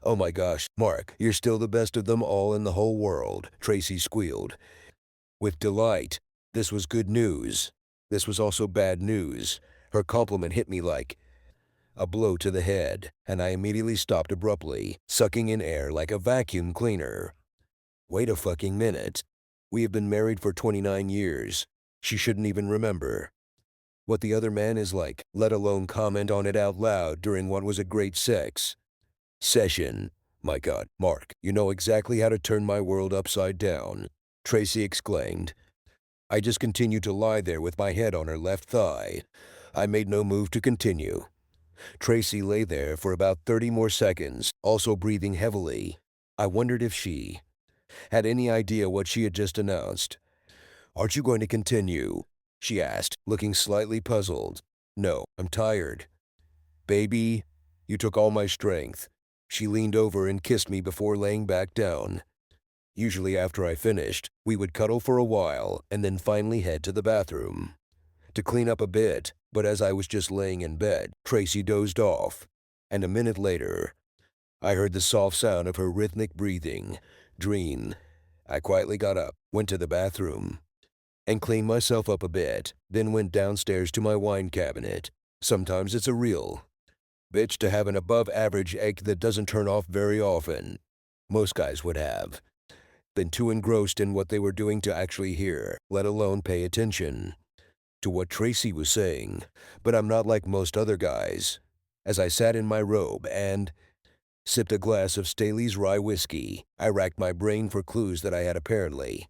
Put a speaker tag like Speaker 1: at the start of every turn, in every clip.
Speaker 1: "Oh my gosh, Mark, you're still the best of them all in the whole world," Tracy squealed. With delight, this was good news. This was also bad news. Her compliment hit me like a blow to the head, and I immediately stopped abruptly, sucking in air like a vacuum cleaner. Wait a fucking minute. We have been married for 29 years. She shouldn't even remember what the other man is like, let alone comment on it out loud during what was a great sex session. My God, Mark, you know exactly how to turn my world upside down, Tracy exclaimed. I just continued to lie there with my head on her left thigh. I made no move to continue. Tracy lay there for about 30 more seconds, also breathing heavily. I wondered if she had any idea what she had just announced. Aren't you going to continue? She asked, looking slightly puzzled. No, I'm tired. Baby, you took all my strength. She leaned over and kissed me before laying back down. Usually after I finished, we would cuddle for a while and then finally head to the bathroom to clean up a bit, but as I was just laying in bed, Tracy dozed off, and a minute later, I heard the soft sound of her rhythmic breathing. Dream. I quietly got up, went to the bathroom, and cleaned myself up a bit, then went downstairs to my wine cabinet. Sometimes it's a real bitch to have an above-average egg that doesn't turn off very often. Most guys would have been too engrossed in what they were doing to actually hear, let alone pay attention to what Tracy was saying. But I'm not like most other guys. As I sat in my robe and sipped a glass of Staley's rye whiskey, I racked my brain for clues that I had apparently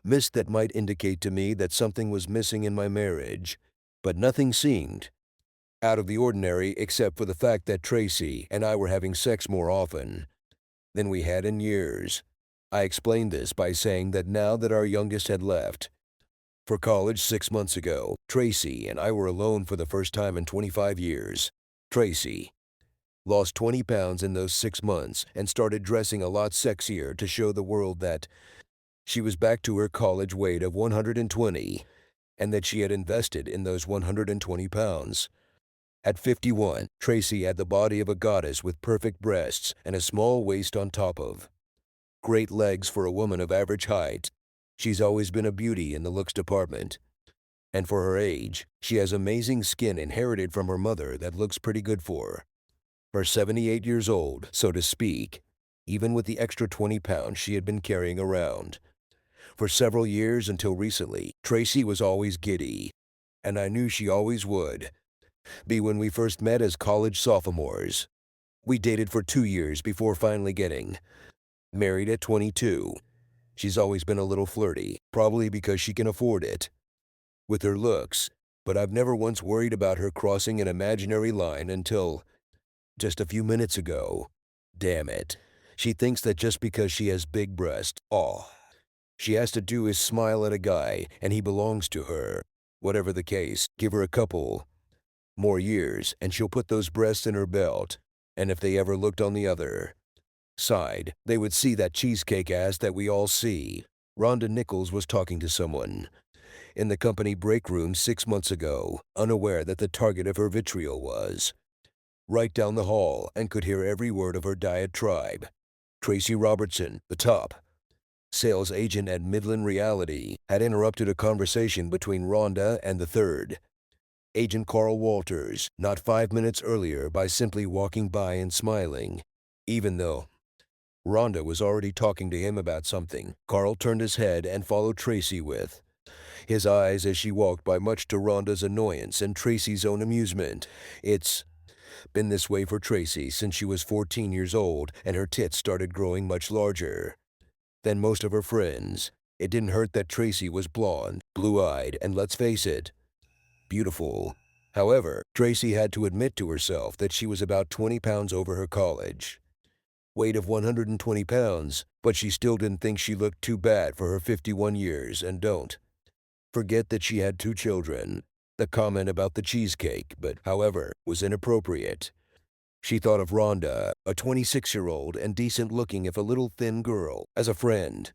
Speaker 1: missed that might indicate to me that something was missing in my marriage. But nothing seemed out of the ordinary except for the fact that Tracy and I were having sex more often than we had in years. I explained this by saying that now that our youngest had left for college 6 months ago, Tracy and I were alone for the first time in 25 years. Tracy lost 20 pounds in those 6 months and started dressing a lot sexier to show the world that she was back to her college weight of 120 and that she had invested in those 120 pounds. At 51, Tracy had the body of a goddess with perfect breasts and a small waist on top of great legs for a woman of average height. She's always been a beauty in the looks department. And for her age, she has amazing skin inherited from her mother that looks pretty good for her 78 years old, so to speak, even with the extra 20 pounds she had been carrying around. For several years until recently, Tracy was always giddy, and I knew she always would be when we first met as college sophomores. We dated for 2 years before finally getting married at 22. She's always been a little flirty, probably because she can afford it with her looks, but I've never once worried about her crossing an imaginary line until just a few minutes ago. Damn it. She thinks that just because she has big breasts, all she has to do is smile at a guy and he belongs to her. Whatever the case, give her a couple more years and she'll put those breasts in her belt. And if they ever looked on the other side, they would see that cheesecake ass that we all see. Rhonda Nichols was talking to someone in the company break room 6 months ago, unaware that the target of her vitriol was right down the hall and could hear every word of her diatribe. Tracy Robertson, the top sales agent at Midland Reality, had interrupted a conversation between Rhonda and the third agent Carl Walters not 5 minutes earlier by simply walking by and smiling. Even though Rhonda was already talking to him about something, Carl turned his head and followed Tracy with his eyes as she walked by, much to Rhonda's annoyance and Tracy's own amusement. It's been this way for Tracy since she was 14 years old and her tits started growing much larger than most of her friends. It didn't hurt that Tracy was blonde, blue-eyed, and let's face it, beautiful. However, Tracy had to admit to herself that she was about 20 pounds over her college weight of 120 pounds, but she still didn't think she looked too bad for her 51 years. And don't forget that she had 2 children. The comment about the cheesecake, but however, was inappropriate. She thought of Rhonda, a 26-year-old and decent-looking if a little thin girl, as a friend.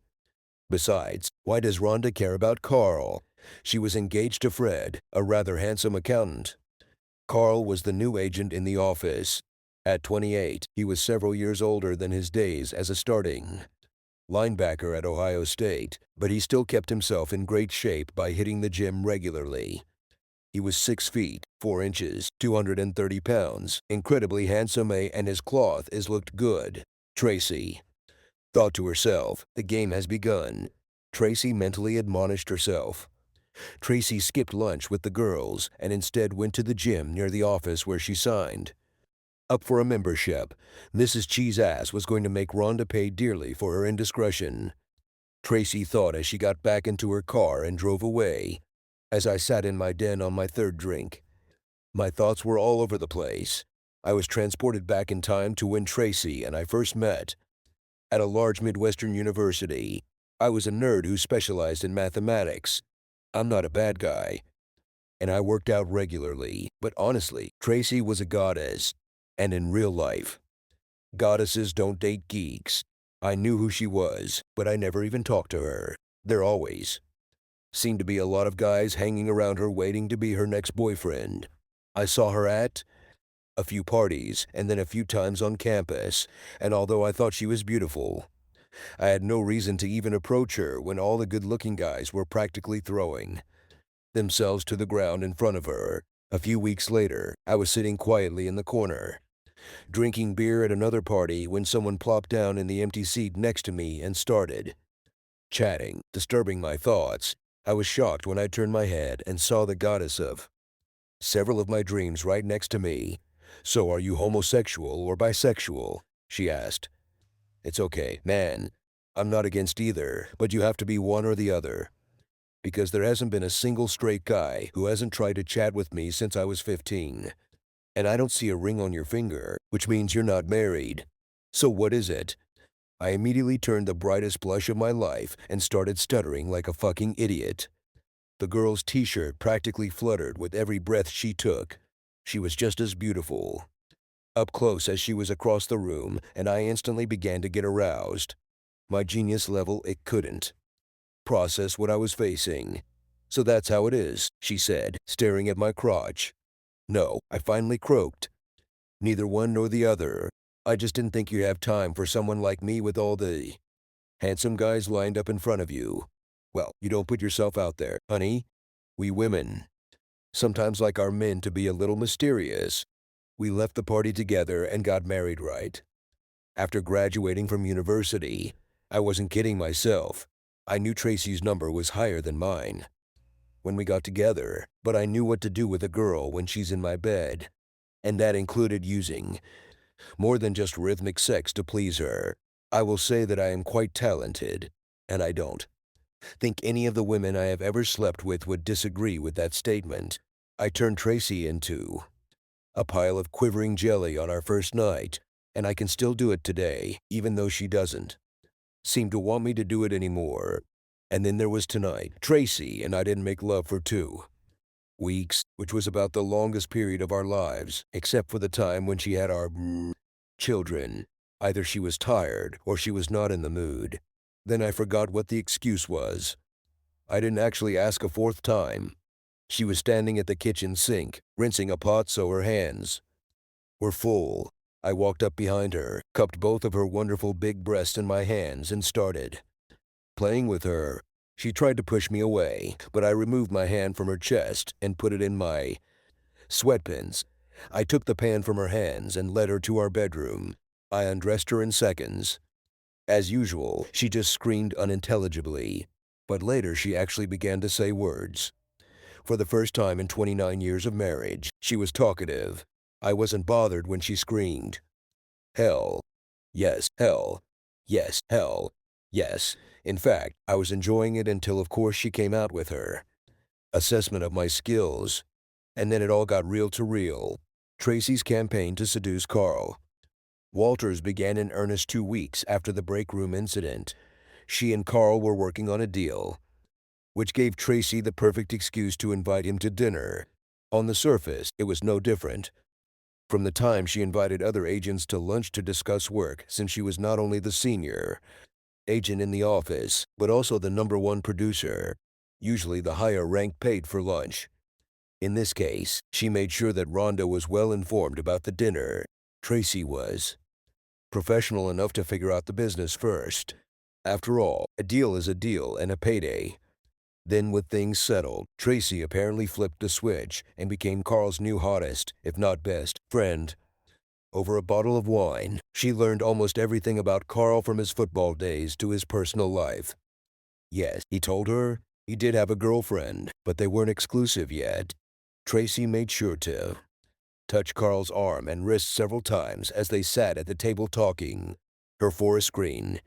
Speaker 1: Besides, why does Rhonda care about Carl? She was engaged to Fred, a rather handsome accountant. Carl was the new agent in the office. At 28, he was several years older than his days as a starting linebacker at Ohio State, but he still kept himself in great shape by hitting the gym regularly. He was 6 feet, 4 inches, 230 pounds, incredibly handsome, and his cloth is looked good. Tracy thought to herself, the game has begun. Tracy mentally admonished herself. Tracy skipped lunch with the girls and instead went to the gym near the office where she signed up for a membership. Mrs. Cheese-Ass was going to make Rhonda pay dearly for her indiscretion. Tracy thought as she got back into her car and drove away. As I sat in my den on my third drink, my thoughts were all over the place. I was transported back in time to when Tracy and I first met. At a large Midwestern university, I was a nerd who specialized in mathematics. I'm not a bad guy, and I worked out regularly, but honestly, Tracy was a goddess. And in real life, goddesses don't date geeks. I knew who she was, but I never even talked to her. There always seemed to be a lot of guys hanging around her waiting to be her next boyfriend. I saw her at a few parties and then a few times on campus, and although I thought she was beautiful, I had no reason to even approach her when all the good-looking guys were practically throwing themselves to the ground in front of her. A few weeks later, I was sitting quietly in the corner, drinking beer at another party when someone plopped down in the empty seat next to me and started chatting, disturbing my thoughts. I was shocked when I turned my head and saw the goddess of several of my dreams right next to me. "So are you homosexual or bisexual?" she asked. "It's okay, man. I'm not against either, but you have to be one or the other. Because there hasn't been a single straight guy who hasn't tried to chat with me since I was 15. And I don't see a ring on your finger, which means you're not married. So what is it?" I immediately turned the brightest blush of my life and started stuttering like a fucking idiot. The girl's t-shirt practically fluttered with every breath she took. She was just as beautiful up close as she was across the room, and I instantly began to get aroused. My genius level, it couldn't process what I was facing. "So that's how it is," she said, staring at my crotch. "No," I finally croaked. "Neither one nor the other. I just didn't think you'd have time for someone like me with all the handsome guys lined up in front of you. Well, you don't put yourself out there, honey. We women sometimes like our men to be a little mysterious." We left the party together and got married right after graduating from university. I wasn't kidding myself. I knew Tracy's number was higher than mine when we got together, but I knew what to do with a girl when she's in my bed, and that included using more than just rhythmic sex to please her. I will say that I am quite talented, and I don't think any of the women I have ever slept with would disagree with that statement. I turned Tracy into a pile of quivering jelly on our first night, and I can still do it today, even though she doesn't seem to want me to do it anymore. And then there was tonight. Tracy and I didn't make love for 2 weeks, which was about the longest period of our lives, except for the time when she had our children. Either she was tired or she was not in the mood. Then I forgot what the excuse was. I didn't actually ask a fourth time. She was standing at the kitchen sink, rinsing a pot so her hands were full. I walked up behind her, cupped both of her wonderful big breasts in my hands, and started playing with her. She tried to push me away, but I removed my hand from her chest and put it in my sweatpants. I took the pan from her hands and led her to our bedroom. I undressed her in seconds. As usual, she just screamed unintelligibly, but later she actually began to say words. For the first time in 29 years of marriage, she was talkative. I wasn't bothered when she screamed. Hell. Yes, hell. Yes, hell. Yes. In fact, I was enjoying it until of course she came out with her assessment of my skills. And then it all got real to real. Tracy's campaign to seduce Carl Walters began in earnest 2 weeks after the break room incident. She and Carl were working on a deal, which gave Tracy the perfect excuse to invite him to dinner. On the surface, it was no different from the time she invited other agents to lunch to discuss work, since she was not only the senior agent in the office, but also the #1 producer, usually the higher rank paid for lunch. In this case, she made sure that Rhonda was well informed about the dinner Tracy was professional enough to figure out the business first. After all, a deal is a deal and a payday. Then with things settled, Tracy apparently flipped the switch and became Carl's new hottest, if not best, friend. Over a bottle of wine, she learned almost everything about Carl from his football days to his personal life. Yes, he told her he did have a girlfriend, but they weren't exclusive yet. Tracy made sure to touch Carl's arm and wrist several times as they sat at the table talking. Her forest green,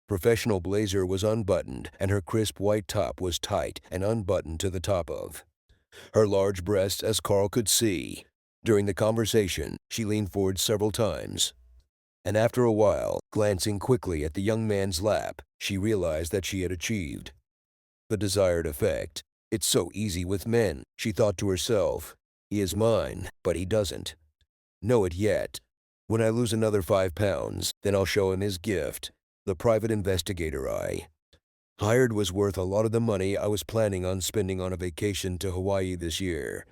Speaker 1: professional blazer was unbuttoned, and her crisp white top was tight and unbuttoned to the top of her large breasts, as Carl could see. During the conversation, she leaned forward several times, and after a while, glancing quickly at the young man's lap, she realized that she had achieved the desired effect. It's so easy with men, she thought to herself. He is mine, but he doesn't know it yet. When I lose another 5 pounds, then I'll show him his gift. The private investigator I hired was worth a lot of the money I was planning on spending on a vacation to Hawaii this year.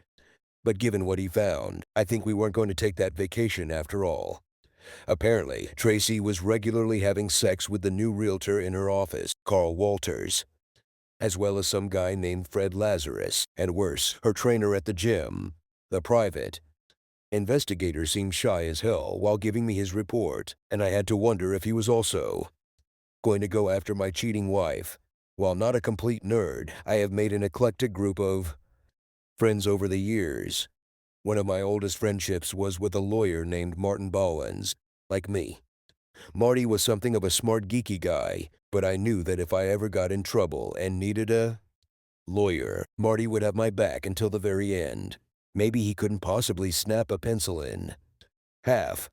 Speaker 1: But given what he found, I think we weren't going to take that vacation after all. Apparently, Tracy was regularly having sex with the new realtor in her office, Carl Walters, as well as some guy named Fred Lazarus, and worse, her trainer at the gym. The private investigator seemed shy as hell while giving me his report, and I had to wonder if he was also going to go after my cheating wife. While not a complete nerd, I have made an eclectic group of friends over the years. One of my oldest friendships was with a lawyer named Martin Ballins. Like me, Marty was something of a smart, geeky guy, but I knew that if I ever got in trouble and needed a lawyer, Marty would have my back until the very end. Maybe he couldn't possibly snap a pencil in half,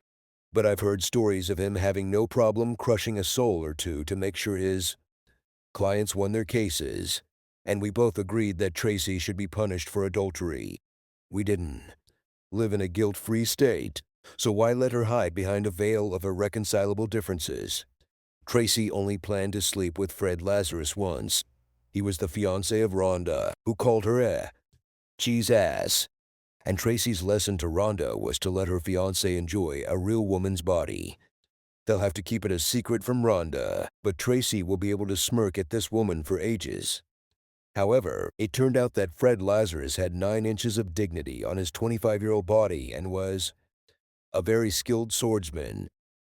Speaker 1: but I've heard stories of him having no problem crushing a soul or two to make sure his clients won their cases, and we both agreed that Tracy should be punished for adultery. We didn't live in a guilt-free state, so why let her hide behind a veil of irreconcilable differences? Tracy only planned to sleep with Fred Lazarus once. He was the fiancé of Rhonda, who called her a cheese ass. And Tracy's lesson to Rhonda was to let her fiancé enjoy a real woman's body. They'll have to keep it a secret from Rhonda, but Tracy will be able to smirk at this woman for ages. However, it turned out that Fred Lazarus had 9 inches of dignity on his 25-year-old body and was a very skilled swordsman,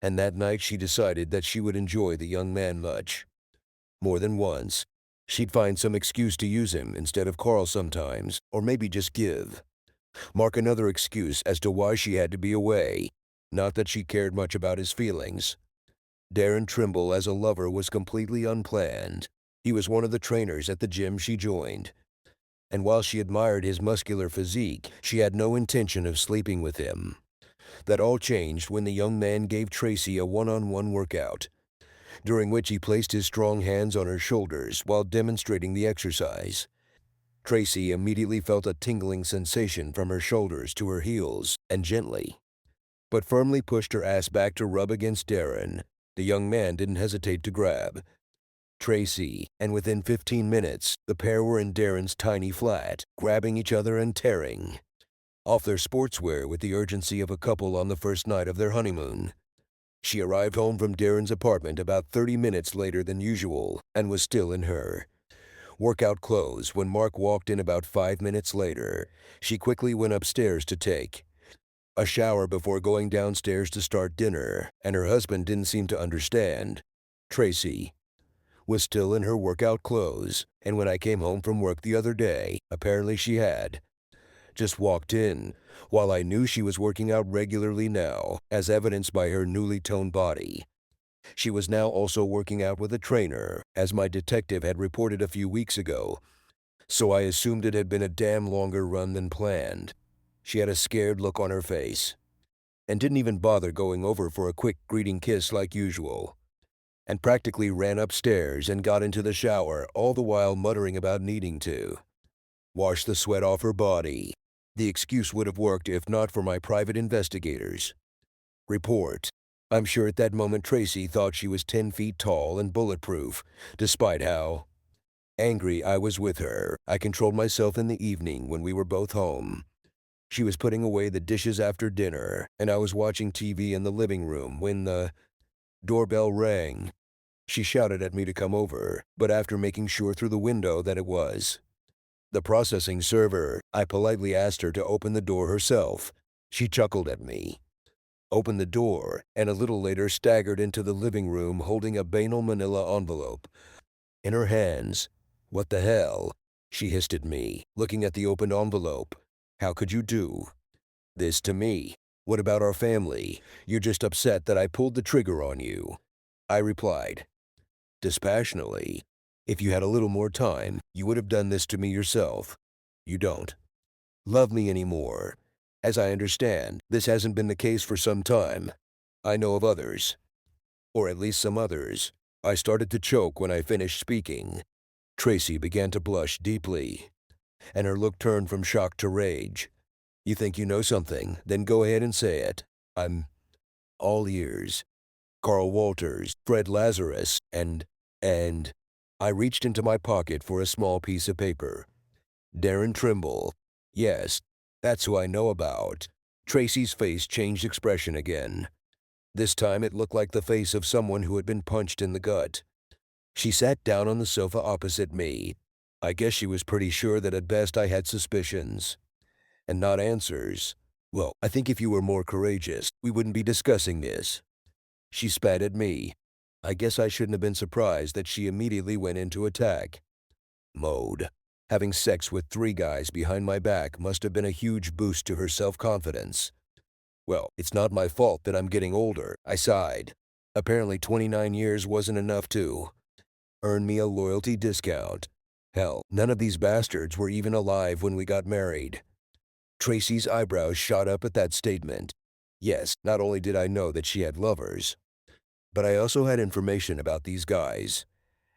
Speaker 1: and that night she decided that she would enjoy the young man much more than once. She'd find some excuse to use him instead of Carl sometimes, or maybe just give Mark another excuse as to why she had to be away. Not that she cared much about his feelings. Darren Trimble as a lover was completely unplanned. He was one of the trainers at the gym she joined, and while she admired his muscular physique, she had no intention of sleeping with him. That all changed when the young man gave Tracy a one-on-one workout, during which he placed his strong hands on her shoulders while demonstrating the exercise. Tracy immediately felt a tingling sensation from her shoulders to her heels and gently, but firmly pushed her ass back to rub against Darren. The young man didn't hesitate to grab Tracy, and within 15 minutes, the pair were in Darren's tiny flat, grabbing each other and tearing off their sportswear with the urgency of a couple on the first night of their honeymoon. She arrived home from Darren's apartment about 30 minutes later than usual and was still in her workout clothes when Mark walked in about 5 minutes later. She quickly went upstairs to take a shower before going downstairs to start dinner, and her husband didn't seem to understand. Tracy was still in her workout clothes, and when I came home from work the other day, apparently she had just walked in, while I knew she was working out regularly now, as evidenced by her newly toned body. She was now also working out with a trainer, as my detective had reported a few weeks ago, so I assumed it had been a damn longer run than planned. She had a scared look on her face, and didn't even bother going over for a quick greeting kiss like usual, and practically ran upstairs and got into the shower, all the while muttering about needing to wash the sweat off her body. The excuse would have worked if not for my private investigator's report. I'm sure at that moment Tracy thought she was 10 feet tall and bulletproof. Despite how angry I was with her, I controlled myself in the evening when we were both home. She was putting away the dishes after dinner, and I was watching TV in the living room when the doorbell rang. She shouted at me to come over, but after making sure through the window that it was the processing server, I politely asked her to open the door herself. She chuckled at me, opened the door, and a little later staggered into the living room holding a banal manila envelope in her hands. "What the hell?" she hissed at me, looking at the opened envelope. "How could you do this to me? What about our family? You're just upset that I pulled the trigger on you." I replied, dispassionately, "If you had a little more time, you would have done this to me yourself. You don't love me anymore. As I understand, this hasn't been the case for some time. I know of others, or at least some others." I started to choke when I finished speaking. Tracy began to blush deeply, and her look turned from shock to rage. "You think you know something? Then go ahead and say it. I'm all ears." Carl Walters, Fred Lazarus, and I reached into my pocket for a small piece of paper. "Darren Trimble. Yes, that's who I know about." Tracy's face changed expression again. This time it looked like the face of someone who had been punched in the gut. She sat down on the sofa opposite me. I guess she was pretty sure that at best I had suspicions and not answers. "Well, I think if you were more courageous, we wouldn't be discussing this." She spat at me. I guess I shouldn't have been surprised that she immediately went into attack mode. Having sex with 3 guys behind my back must have been a huge boost to her self-confidence. "Well, it's not my fault that I'm getting older," I sighed. "Apparently 29 years wasn't enough to earn me a loyalty discount. Hell, none of these bastards were even alive when we got married." Tracy's eyebrows shot up at that statement. Yes, not only did I know that she had lovers, but I also had information about these guys.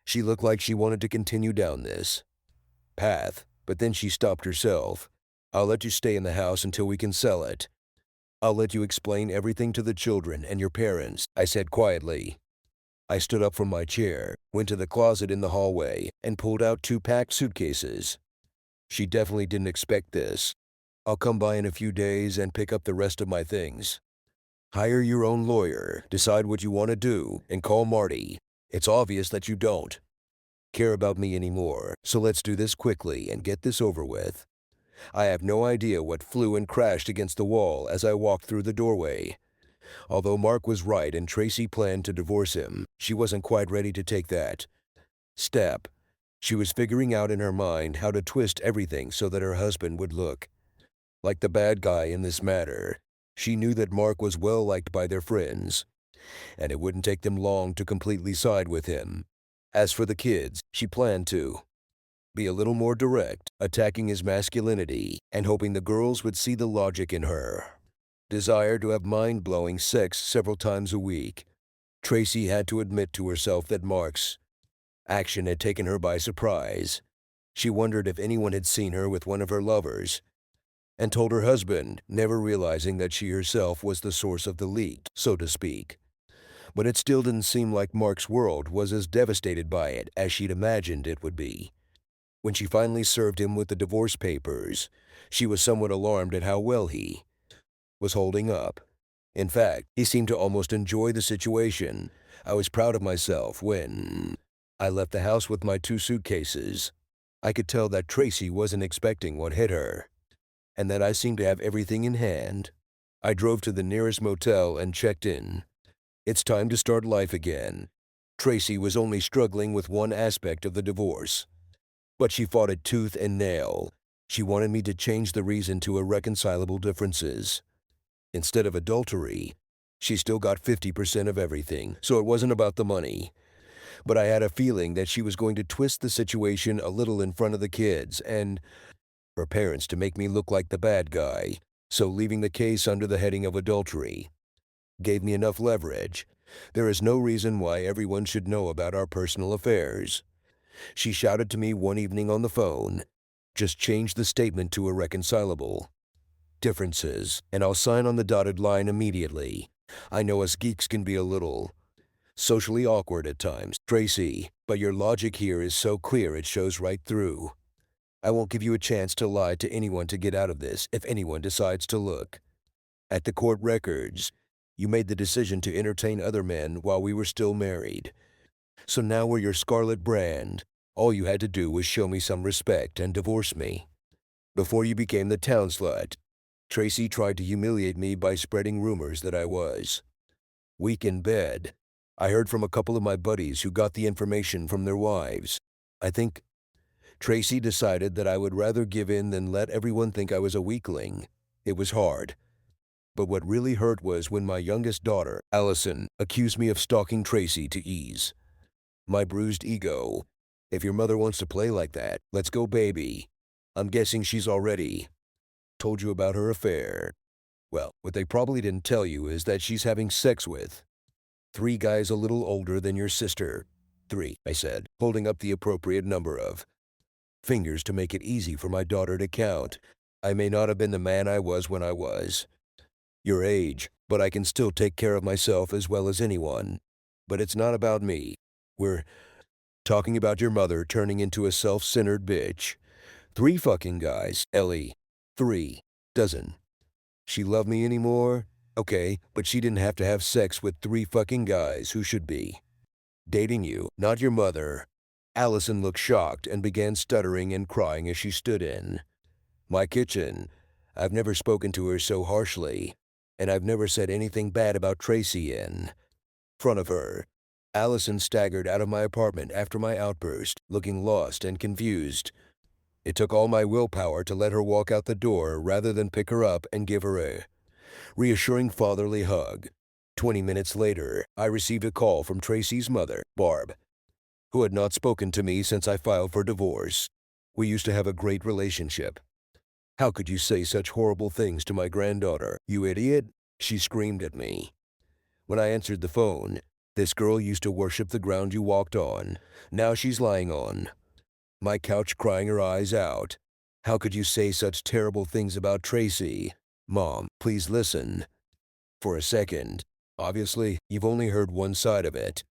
Speaker 1: She looked like she wanted to continue down this path, but then she stopped herself. "I'll let you stay in the house until we can sell it. I'll let you explain everything to the children and your parents," I said quietly. I stood up from my chair, went to the closet in the hallway, and pulled out 2 packed suitcases. She definitely didn't expect this. "I'll come by in a few days and pick up the rest of my things. Hire your own lawyer, decide what you want to do, and call Marty. It's obvious that you don't care about me anymore, so let's do this quickly and get this over with." I have no idea what flew and crashed against the wall as I walked through the doorway. Although Mark was right and Tracy planned to divorce him, she wasn't quite ready to take that step. She was figuring out in her mind how to twist everything so that her husband would look like the bad guy in this matter. She knew that Mark was well liked by their friends, and it wouldn't take them long to completely side with him. As for the kids, she planned to be a little more direct, attacking his masculinity and hoping the girls would see the logic in her desire to have mind-blowing sex several times a week. Tracy had to admit to herself that Mark's action had taken her by surprise. She wondered if anyone had seen her with one of her lovers, and told her husband, never realizing that she herself was the source of the leak, so to speak. But it still didn't seem like Mark's world was as devastated by it as she'd imagined it would be. When she finally served him with the divorce papers, she was somewhat alarmed at how well he was holding up. In fact, he seemed to almost enjoy the situation. I was proud of myself when I left the house with my 2 suitcases. I could tell that Tracy wasn't expecting what hit her, and that I seemed to have everything in hand. I drove to the nearest motel and checked in. It's time to start life again. Tracy was only struggling with one aspect of the divorce, but she fought it tooth and nail. She wanted me to change the reason to irreconcilable differences. Instead of adultery, she still got 50% of everything, so it wasn't about the money. But I had a feeling that she was going to twist the situation a little in front of the kids and her parents to make me look like the bad guy, so leaving the case under the heading of adultery gave me enough leverage. There is no reason why everyone should know about our personal affairs. She shouted to me one evening on the phone, "Just change the statement to irreconcilable differences, and I'll sign on the dotted line immediately. I know us geeks can be a little socially awkward at times, Tracy, but your logic here is so clear it shows right through I won't give you a chance to lie to anyone to get out of this if anyone decides to look. At the court records, you made the decision to entertain other men while we were still married. So now we're your scarlet brand. All you had to do was show me some respect and divorce me. Before you became the town slut, Tracy tried to humiliate me by spreading rumors that I was weak in bed. I heard from a couple of my buddies who got the information from their wives. I think Tracy decided that I would rather give in than let everyone think I was a weakling. It was hard. But what really hurt was when my youngest daughter, Allison, accused me of stalking Tracy to ease my bruised ego. If your mother wants to play like that, let's go, baby. I'm guessing she's already told you about her affair. Well, what they probably didn't tell you is that she's having sex with 3 guys a little older than your sister. 3, I said, holding up the appropriate number of fingers to make it easy for my daughter to count. I may not have been the man I was when I was your age, but I can still take care of myself as well as anyone. But it's not about me. We're talking about your mother turning into a self-centered bitch. 3 fucking guys, Ellie. 3. Doesn't she love me anymore? Okay, but she didn't have to have sex with 3 fucking guys who should be dating you, not your mother. Allison looked shocked and began stuttering and crying as she stood in my kitchen. I've never spoken to her so harshly, and I've never said anything bad about Tracy in front of her. Allison staggered out of my apartment after my outburst, looking lost and confused. It took all my willpower to let her walk out the door rather than pick her up and give her a reassuring fatherly hug. 20 minutes later, I received a call from Tracy's mother, Barb, who had not spoken to me since I filed for divorce. We used to have a great relationship. How could you say such horrible things to my granddaughter, you idiot? She screamed at me. When I answered the phone, this girl used to worship the ground you walked on. Now she's lying on my couch crying her eyes out. How could you say such terrible things about Tracy? Mom, please listen. For a second. Obviously, you've only heard one side of it,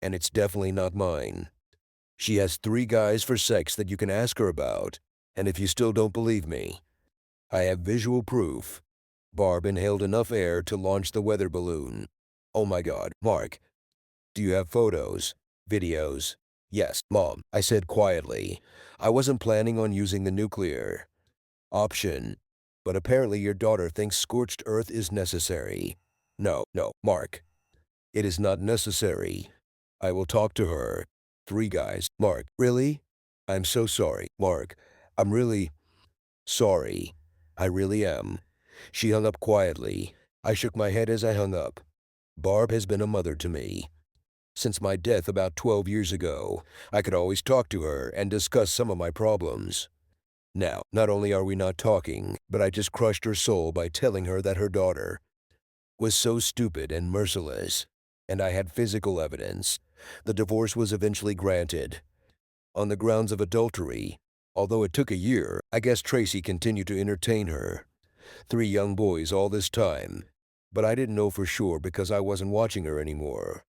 Speaker 1: and it's definitely not mine. She has 3 guys for sex that you can ask her about, and if you still don't believe me, I have visual proof. Barb inhaled enough air to launch the weather balloon. Oh my God, Mark. Do you have photos? Videos? Yes, Mom, I said quietly. I wasn't planning on using the nuclear option, but apparently your daughter thinks scorched earth is necessary. No, Mark. It is not necessary. I will talk to her. 3 guys. Mark, really? I'm so sorry, Mark. I'm really sorry. I really am. She hung up quietly. I shook my head as I hung up. Barb has been a mother to me. Since my death about 12 years ago, I could always talk to her and discuss some of my problems. Now, not only are we not talking, but I just crushed her soul by telling her that her daughter was so stupid and merciless, and I had physical evidence. The divorce was eventually granted on the grounds of adultery. Although it took a year, I guess Tracy continued to entertain her. 3 young boys all this time. But I didn't know for sure because I wasn't watching her anymore.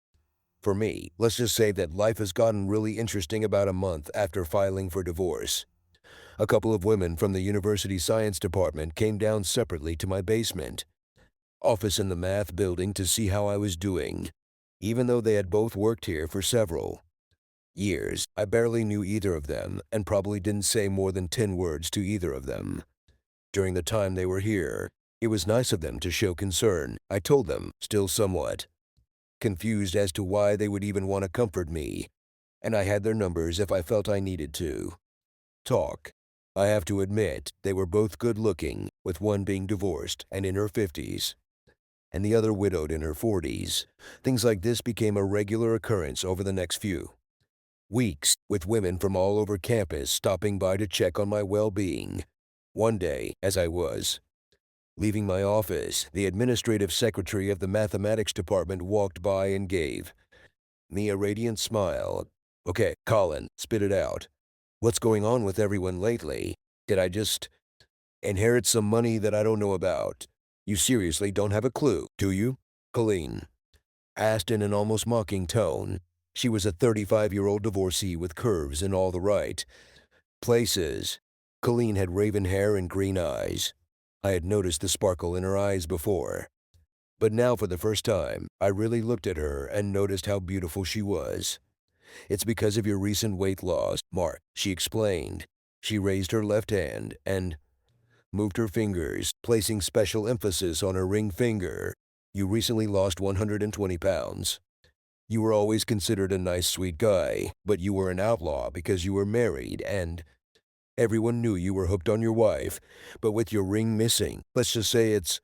Speaker 1: For me, let's just say that life has gotten really interesting about a month after filing for divorce. A couple of women from the university science department came down separately to my basement office in the math building to see how I was doing. Even though they had both worked here for several years, I barely knew either of them and probably didn't say more than 10 words to either of them. During the time they were here, it was nice of them to show concern. I told them, still somewhat confused as to why they would even want to comfort me, and I had their numbers if I felt I needed to talk. I have to admit, they were both good-looking, with one being divorced and in her 50s, and the other widowed in her 40s. Things like this became a regular occurrence over the next few weeks, with women from all over campus stopping by to check on my well-being. One day, as I was leaving my office, the administrative secretary of the mathematics department walked by and gave me a radiant smile. Okay, Colin, spit it out. What's going on with everyone lately? Did I just inherit some money that I don't know about? You seriously don't have a clue, do you? Colleen asked in an almost mocking tone. She was a 35-year-old divorcee with curves in all the right places. Colleen had raven hair and green eyes. I had noticed the sparkle in her eyes before. But now for the first time, I really looked at her and noticed how beautiful she was. It's because of your recent weight loss, Mark, she explained. She raised her left hand and moved her fingers, placing special emphasis on her ring finger. You recently lost 120 pounds. You were always considered a nice, sweet guy, but you were an outlaw because you were married and everyone knew you were hooked on your wife. But with your ring missing, let's just say it's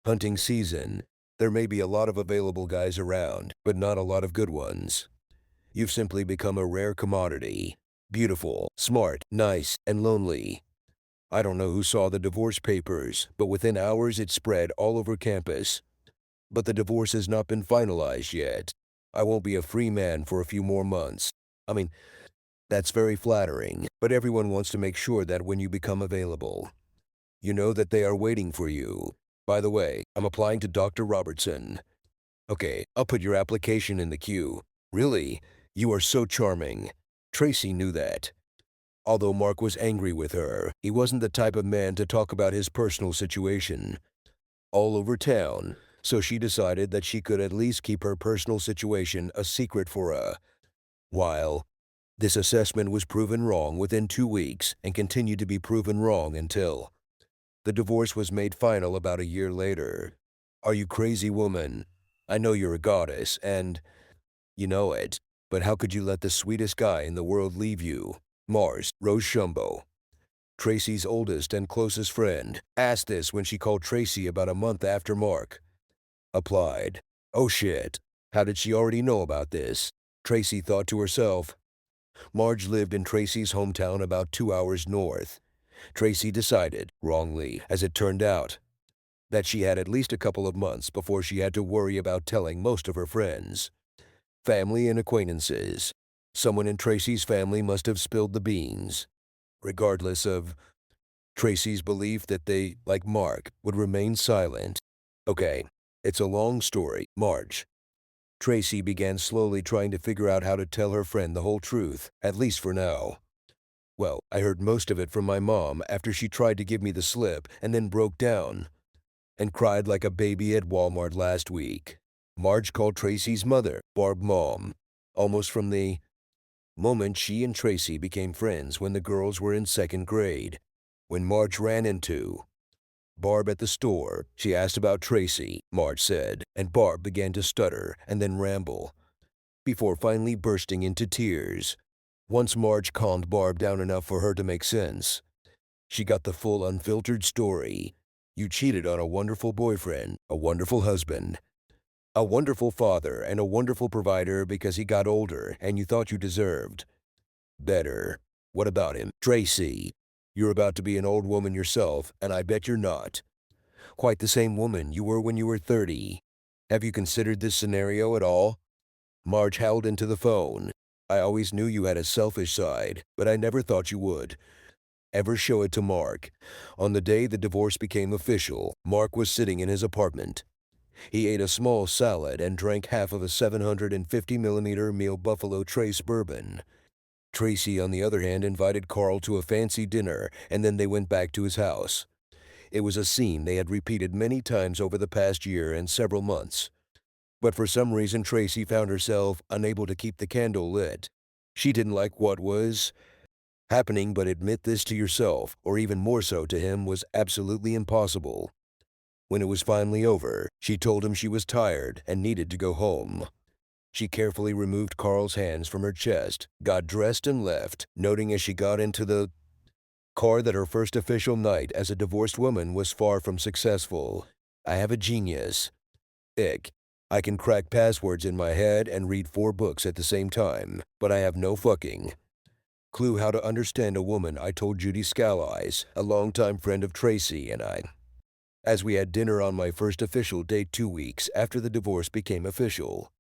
Speaker 1: hunting season. There may be a lot of available guys around, but not a lot of good ones. You've simply become a rare commodity. Beautiful, smart, nice, and lonely. I don't know who saw the divorce papers, but within hours it spread all over campus. But the divorce has not been finalized yet. I won't be a free man for a few more months. I mean, that's very flattering, but everyone wants to make sure that when you become available, you know that they are waiting for you. By the way, I'm applying to Dr. Robertson. Okay, I'll put your application in the queue. Really? You are so charming. Tracy knew that. Although Mark was angry with her, he wasn't the type of man to talk about his personal situation all over town, so she decided that she could at least keep her personal situation a secret for a while. This assessment was proven wrong within 2 weeks and continued to be proven wrong until the divorce was made final about a year later. Are you crazy, woman? I know you're a goddess, and you know it, but how could you let the sweetest guy in the world leave you? Mars, Rose Shumbo, Tracy's oldest and closest friend, asked this when she called Tracy about a month after Mark applied. Oh shit, how did she already know about this? Tracy thought to herself. Marge lived in Tracy's hometown about 2 hours north. Tracy decided, wrongly as it turned out, that she had at least a couple of months before she had to worry about telling most of her friends, family, and acquaintances. Someone in Tracy's family must have spilled the beans. Regardless of Tracy's belief that they, like Mark, would remain silent. Okay, it's a long story, Marge. Tracy began slowly trying to figure out how to tell her friend the whole truth, at least for now. Well, I heard most of it from my mom after she tried to give me the slip and then broke down and cried like a baby at Walmart last week. Marge called Tracy's mother, Barb, mom, almost from the moment she and Tracy became friends when the girls were in 2nd grade. When Marge ran into Barb at the store, she asked about Tracy, Marge said, and Barb began to stutter and then ramble, before finally bursting into tears. Once Marge calmed Barb down enough for her to make sense, she got the full unfiltered story. You cheated on a wonderful boyfriend, a wonderful husband, a wonderful father, and a wonderful provider because he got older and you thought you deserved better. What about him? Tracy, you're about to be an old woman yourself, and I bet you're not quite the same woman you were when you were 30. Have you considered this scenario at all? Marge howled into the phone. I always knew you had a selfish side, but I never thought you would ever show it to Mark. On the day the divorce became official, Mark was sitting in his apartment. He ate a small salad and drank half of a 750mm meal Buffalo Trace bourbon. Tracy, on the other hand, invited Carl to a fancy dinner, and then they went back to his house. It was a scene they had repeated many times over the past year and several months. But for some reason, Tracy found herself unable to keep the candle lit. She didn't like what was happening, but admit this to yourself, or even more so to him, was absolutely impossible. When it was finally over, she told him she was tired and needed to go home. She carefully removed Carl's hands from her chest, got dressed and left, noting as she got into the car that her first official night as a divorced woman was far from successful. I have a genius. Ick. I can crack passwords in my head and read 4 books at the same time, but I have no fucking clue how to understand a woman, I told Judy Scalise, a longtime friend of Tracy and I, as we had dinner on my first official date 2 weeks after the divorce became official.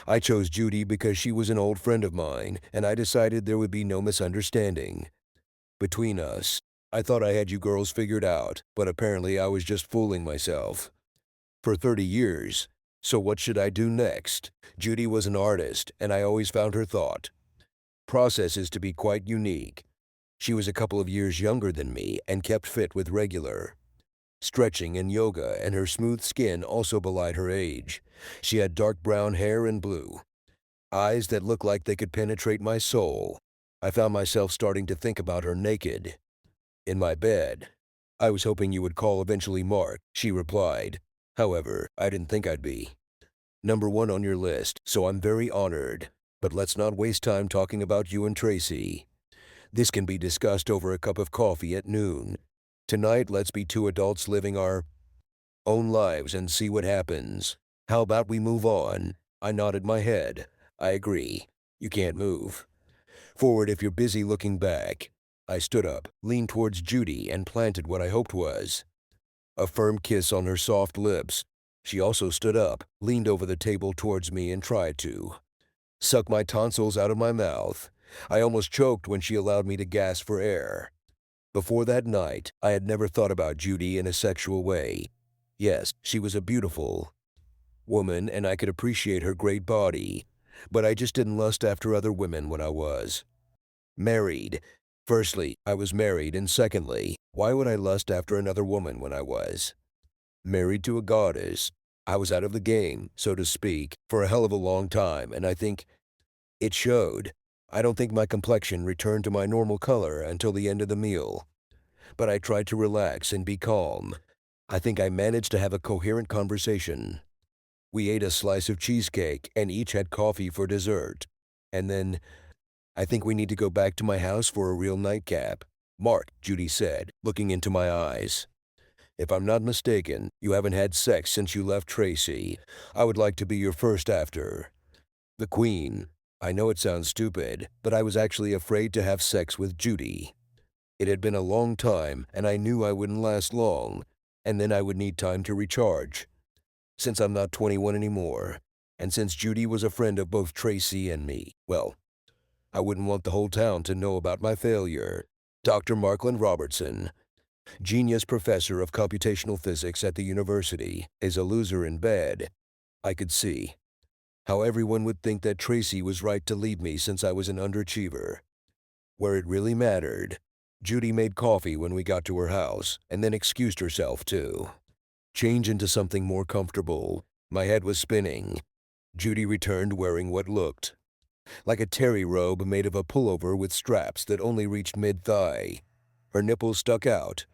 Speaker 1: I chose Judy because she was an old friend of mine, and I decided there would be no misunderstanding between us. I thought I had you girls figured out, but apparently I was just fooling myself. For 30 years. So what should I do next? Judy was an artist, and I always found her thought processes to be quite unique. She was a couple of years younger than me and kept fit with regular stretching and yoga, and her smooth skin also belied her age. She had dark brown hair and blue eyes that looked like they could penetrate my soul. I found myself starting to think about her naked in my bed. "I was hoping you would call eventually, Mark," she replied. "However, I didn't think I'd be number one on your list, so I'm very honored. But let's not waste time talking about you and Tracy. This can be discussed over a cup of coffee at noon. Tonight, let's be two adults living our own lives and see what happens. How about we move on?" I nodded my head. "I agree. You can't move forward if you're busy looking back." I stood up, leaned towards Judy, and planted what I hoped was a firm kiss on her soft lips. She also stood up, leaned over the table towards me, and tried to suck my tonsils out of my mouth. I almost choked when she allowed me to gasp for air. Before that night, I had never thought about Judy in a sexual way. Yes, she was a beautiful woman, and I could appreciate her great body, but I just didn't lust after other women when I was married. Firstly, I was married, and secondly, why would I lust after another woman when I was married to a goddess? I was out of the game, so to speak, for a hell of a long time, and I think it showed. I don't think my complexion returned to my normal color until the end of the meal, but I tried to relax and be calm. I think I managed to have a coherent conversation. We ate a slice of cheesecake and each had coffee for dessert. And then, "I think we need to go back to my house for a real nightcap." "Mark," Judy said, looking into my eyes, "if I'm not mistaken, you haven't had sex since you left Tracy. I would like to be your first after the Queen." I know it sounds stupid, but I was actually afraid to have sex with Judy. It had been a long time, and I knew I wouldn't last long, and then I would need time to recharge. Since I'm not 21 anymore, and since Judy was a friend of both Tracy and me, well, I wouldn't want the whole town to know about my failure. Dr. Markland Robertson, genius professor of computational physics at the university, is a loser in bed. I could see how everyone would think that Tracy was right to leave me since I was an underachiever. Where it really mattered, Judy made coffee when we got to her house, and then excused herself to change into something more comfortable. My head was spinning. Judy returned wearing what looked like a terry robe made of a pullover with straps that only reached mid-thigh. Her nipples stuck out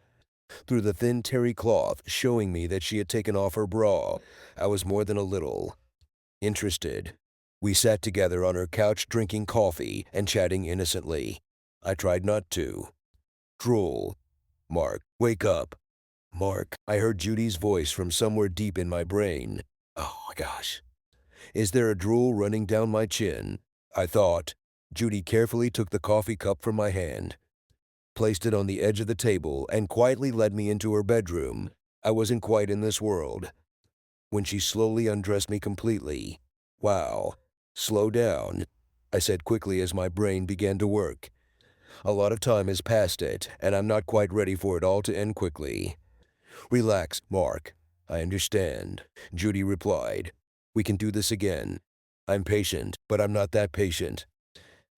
Speaker 1: through the thin terry cloth, showing me that she had taken off her bra. I was more than a little interested. We sat together on her couch drinking coffee and chatting innocently. I tried not to drool. "Mark, wake up." "Mark," I heard Judy's voice from somewhere deep in my brain. Oh my gosh. Is there a drool running down my chin? I thought. Judy carefully took the coffee cup from my hand, placed it on the edge of the table, and quietly led me into her bedroom. I wasn't quite in this world when she slowly undressed me completely. "Wow. Slow down," I said quickly as my brain began to work. "A lot of time has passed it, and I'm not quite ready for it all to end quickly." "Relax, Mark. I understand," Judy replied. "We can do this again. I'm patient, but I'm not that patient,"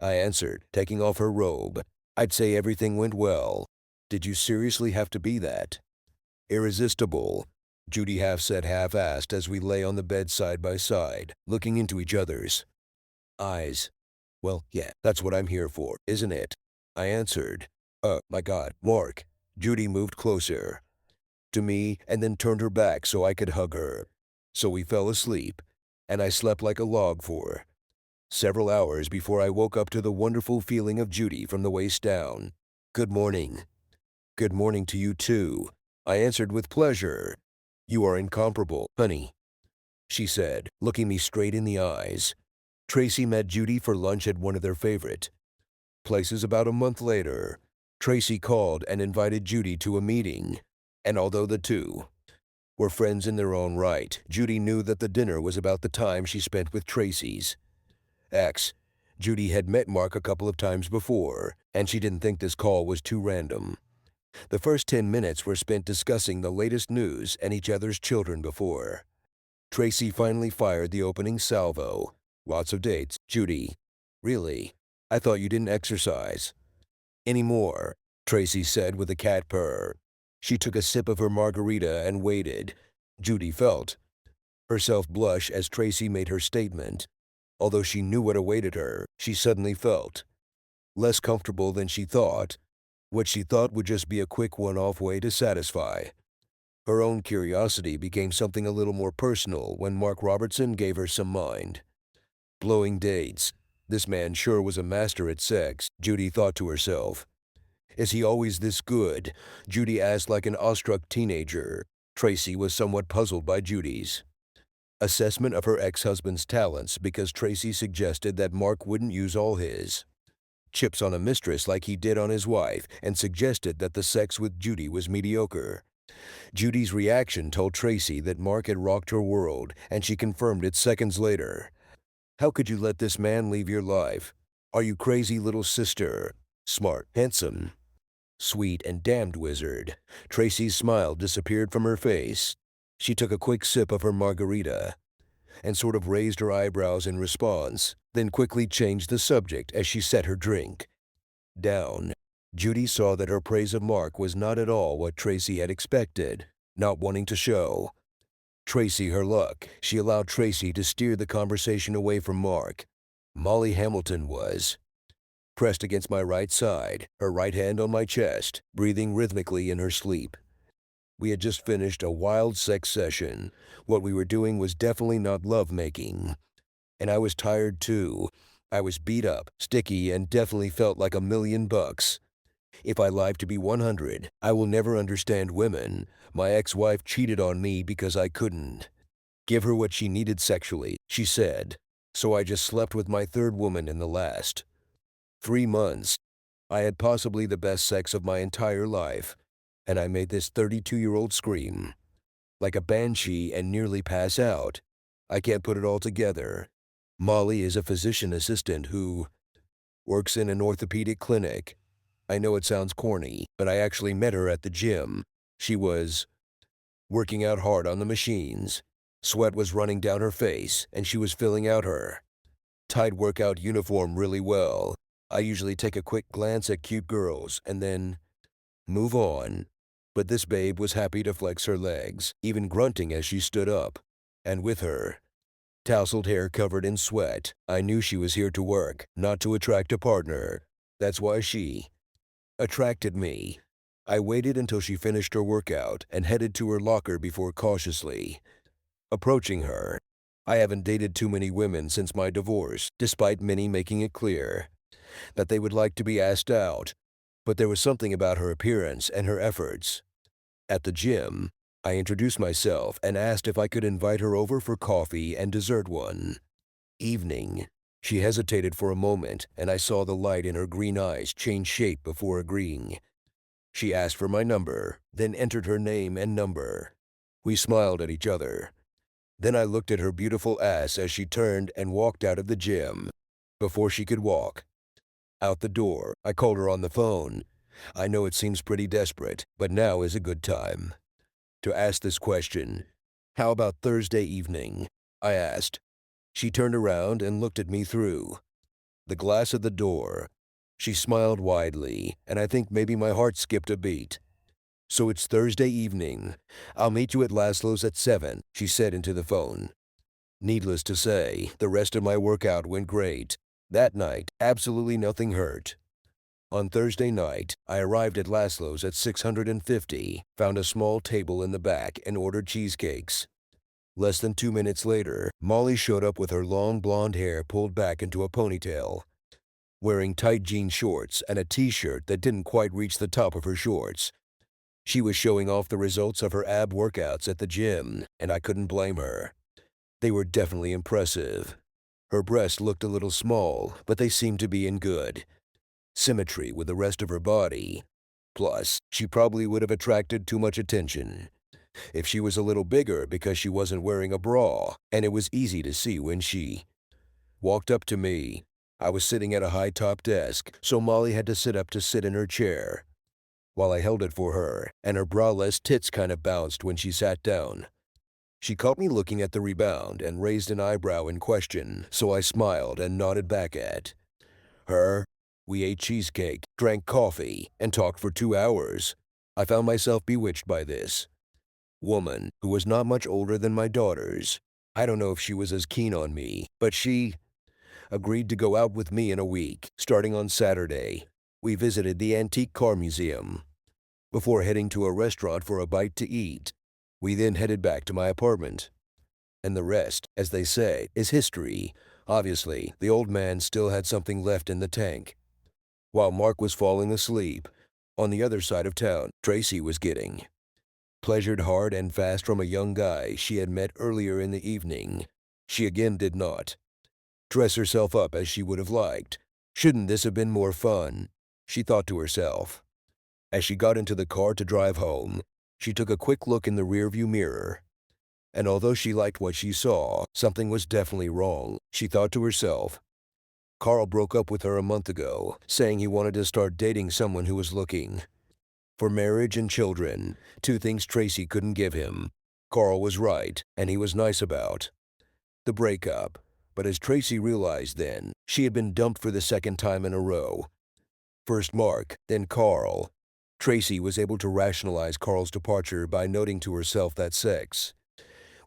Speaker 1: I answered, taking off her robe. "I'd say everything went well. Did you seriously have to be that irresistible?" Judy half said, half asked as we lay on the bed side by side, looking into each other's eyes. "Well, yeah, that's what I'm here for, isn't it?" I answered. My God, Mark." Judy moved closer to me and then turned her back so I could hug her. So we fell asleep, and I slept like a log for several hours before I woke up to the wonderful feeling of Judy from the waist down. "Good morning." "Good morning to you too," I answered with pleasure. "You are incomparable, honey," she said, looking me straight in the eyes. Tracy met Judy for lunch at one of their favorite places about a month later. Tracy called and invited Judy to a meeting, and although the two were friends in their own right, Judy knew that the dinner was about the time she spent with Tracy's ex. Judy had met Mark a couple of times before, and she didn't think this call was too random. The first 10 minutes were spent discussing the latest news and each other's children before Tracy finally fired the opening salvo. "Lots of dates, Judy." "Really? I thought you didn't exercise." Anymore, Tracy said with a cat purr. She took a sip of her margarita and waited. Judy felt herself blush as Tracy made her statement. Although she knew what awaited her, she suddenly felt less comfortable than she thought. What she thought would just be a quick one-off way to satisfy her own curiosity became something a little more personal when Mark Robertson gave her some mind-blowing dates. This man sure was a master at sex, Judy thought to herself. Is he always this good? Judy asked like an awestruck teenager. Tracy was somewhat puzzled by Judy's assessment of her ex-husband's talents because Tracy suggested that Mark wouldn't use all his chips on a mistress like he did on his wife and suggested that the sex with Judy was mediocre. Judy's reaction told Tracy that Mark had rocked her world, and she confirmed it seconds later. How could you let this man leave your life? Are you crazy, little sister? Smart, handsome, sweet, and damned wizard. Tracy's smile disappeared from her face. She took a quick sip of her margarita and sort of raised her eyebrows in response, then quickly changed the subject as she set her drink down. Judy saw that her praise of Mark was not at all what Tracy had expected. Not wanting to show Tracy her luck, she allowed Tracy to steer the conversation away from Mark. Molly Hamilton was pressed against my right side, her right hand on my chest, breathing rhythmically in her sleep. We had just finished a wild sex session. What we were doing was definitely not lovemaking. And I was tired too. I was beat up, sticky, and definitely felt like $1,000,000. If I live to be 100, I will never understand women. My ex-wife cheated on me because I couldn't give her what she needed sexually, she said. So I just slept with my third woman in the last 3 months. I had possibly the best sex of my entire life, and I made this 32-year-old scream like a banshee and nearly pass out. I can't put it all together. Molly is a physician assistant who works in an orthopedic clinic. I know it sounds corny, but I actually met her at the gym. She was working out hard on the machines. Sweat was running down her face, and she was filling out her tight workout uniform really well. I usually take a quick glance at cute girls and then move on. But this babe was happy to flex her legs, even grunting as she stood up. And with her tousled hair covered in sweat, I knew she was here to work, not to attract a partner. That's why she attracted me. I waited until she finished her workout and headed to her locker before cautiously approaching her. I haven't dated too many women since my divorce, despite many making it clear that they would like to be asked out. But there was something about her appearance and her efforts. At the gym, I introduced myself and asked if I could invite her over for coffee and dessert one evening. She hesitated for a moment, and I saw the light in her green eyes change shape before agreeing. She asked for my number, then entered her name and number. We smiled at each other. Then I looked at her beautiful ass as she turned and walked out of the gym. Before she could walk out the door, I called her on the phone. I know it seems pretty desperate, but now is a good time to ask this question. How about Thursday evening? I asked. She turned around and looked at me through the glass of the door. She smiled widely, and I think maybe my heart skipped a beat. So it's Thursday evening. I'll meet you at Laszlo's at 7, she said into the phone. Needless to say, the rest of my workout went great. That night, absolutely nothing hurt. On Thursday night, I arrived at Laszlo's at 650, found a small table in the back, and ordered cheesecakes. Less than 2 minutes later, Molly showed up with her long blonde hair pulled back into a ponytail, wearing tight jean shorts and a t-shirt that didn't quite reach the top of her shorts. She was showing off the results of her ab workouts at the gym, and I couldn't blame her. They were definitely impressive. Her breasts looked a little small, but they seemed to be in good symmetry with the rest of her body. Plus, she probably would have attracted too much attention if she was a little bigger because she wasn't wearing a bra, and it was easy to see when she walked up to me. I was sitting at a high-top desk, so Molly had to sit up to sit in her chair while I held it for her, and her braless tits kind of bounced when she sat down. She caught me looking at the rebound and raised an eyebrow in question, so I smiled and nodded back at her. We ate cheesecake, drank coffee, and talked for 2 hours. I found myself bewitched by this woman who was not much older than my daughters. I don't know if she was as keen on me, but she agreed to go out with me in a week, starting on Saturday. We visited the Antique Car Museum before heading to a restaurant for a bite to eat. We then headed back to my apartment. And the rest, as they say, is history. Obviously, the old man still had something left in the tank. While Mark was falling asleep, on the other side of town, Tracy was getting pleasured hard and fast from a young guy she had met earlier in the evening. She again did not dress herself up as she would have liked. Shouldn't this have been more fun? She thought to herself. As she got into the car to drive home, she took a quick look in the rearview mirror. And although she liked what she saw, something was definitely wrong. She thought to herself, Carl broke up with her a month ago, saying he wanted to start dating someone who was looking for marriage and children, two things Tracy couldn't give him. Carl was right, and he was nice about the breakup. But as Tracy realized then, she had been dumped for the second time in a row. First Mark, then Carl. Tracy was able to rationalize Carl's departure by noting to herself that sex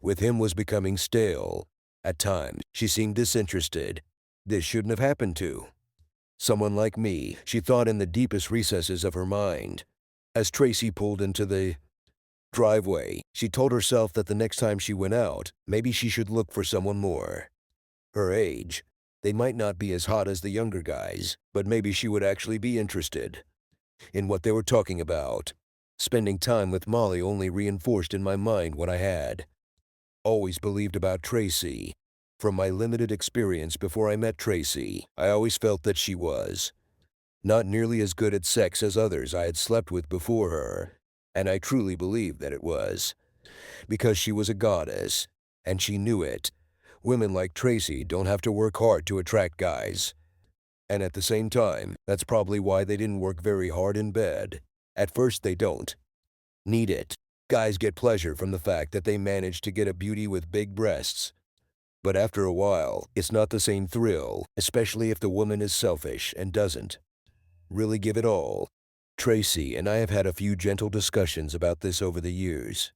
Speaker 1: with him was becoming stale. At times, she seemed disinterested. This shouldn't have happened to someone like me, she thought in the deepest recesses of her mind. As Tracy pulled into the driveway, she told herself that the next time she went out, maybe she should look for someone more her age. They might not be as hot as the younger guys, but maybe she would actually be interested in what they were talking about. Spending time with Molly only reinforced in my mind what I had always believed about Tracy. From my limited experience before I met Tracy, I always felt that she was not nearly as good at sex as others I had slept with before her, and I truly believed that it was because she was a goddess, and she knew it. Women like Tracy don't have to work hard to attract guys. And at the same time, that's probably why they didn't work very hard in bed. At first they don't need it. Guys get pleasure from the fact that they manage to get a beauty with big breasts. But after a while, it's not the same thrill, especially if the woman is selfish and doesn't really give it all. Tracy and I have had a few gentle discussions about this over the years,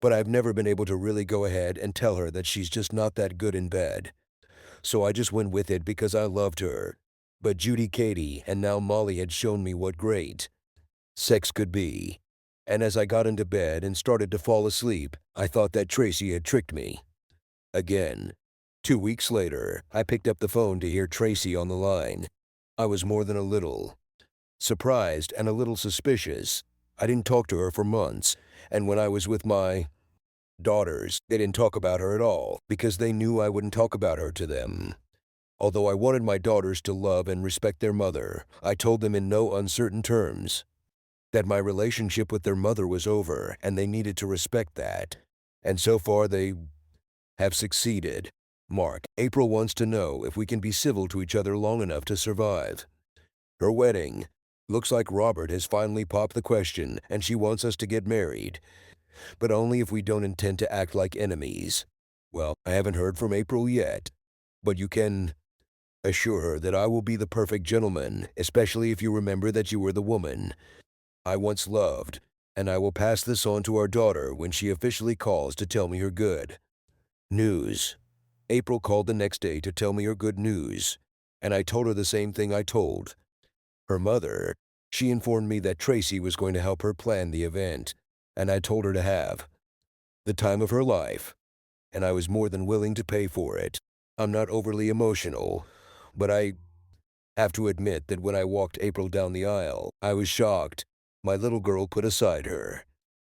Speaker 1: but I've never been able to really go ahead and tell her that she's just not that good in bed. So I just went with it because I loved her. But Judy, Katie, and now Molly had shown me what great sex could be. And as I got into bed and started to fall asleep, I thought that Tracy had tricked me again. 2 weeks later, I picked up the phone to hear Tracy on the line. I was more than a little surprised and a little suspicious. I didn't talk to her for months, and when I was with my daughters, they didn't talk about her at all because they knew I wouldn't talk about her to them. Although I wanted my daughters to love and respect their mother, I told them in no uncertain terms that my relationship with their mother was over and they needed to respect that. And so far they have succeeded. Mark, April wants to know if we can be civil to each other long enough to survive her wedding. Looks like Robert has finally popped the question and she wants us to get married, but only if we don't intend to act like enemies. Well, I haven't heard from April yet, but you can assure her that I will be the perfect gentleman, especially if you remember that you were the woman I once loved, and I will pass this on to our daughter when she officially calls to tell me her good news. April called the next day to tell me her good news, and I told her the same thing I told her mother. She informed me that Tracy was going to help her plan the event, and I told her to have the time of her life, and I was more than willing to pay for it. I'm not overly emotional, but I have to admit that when I walked April down the aisle, I was shocked. My little girl put aside her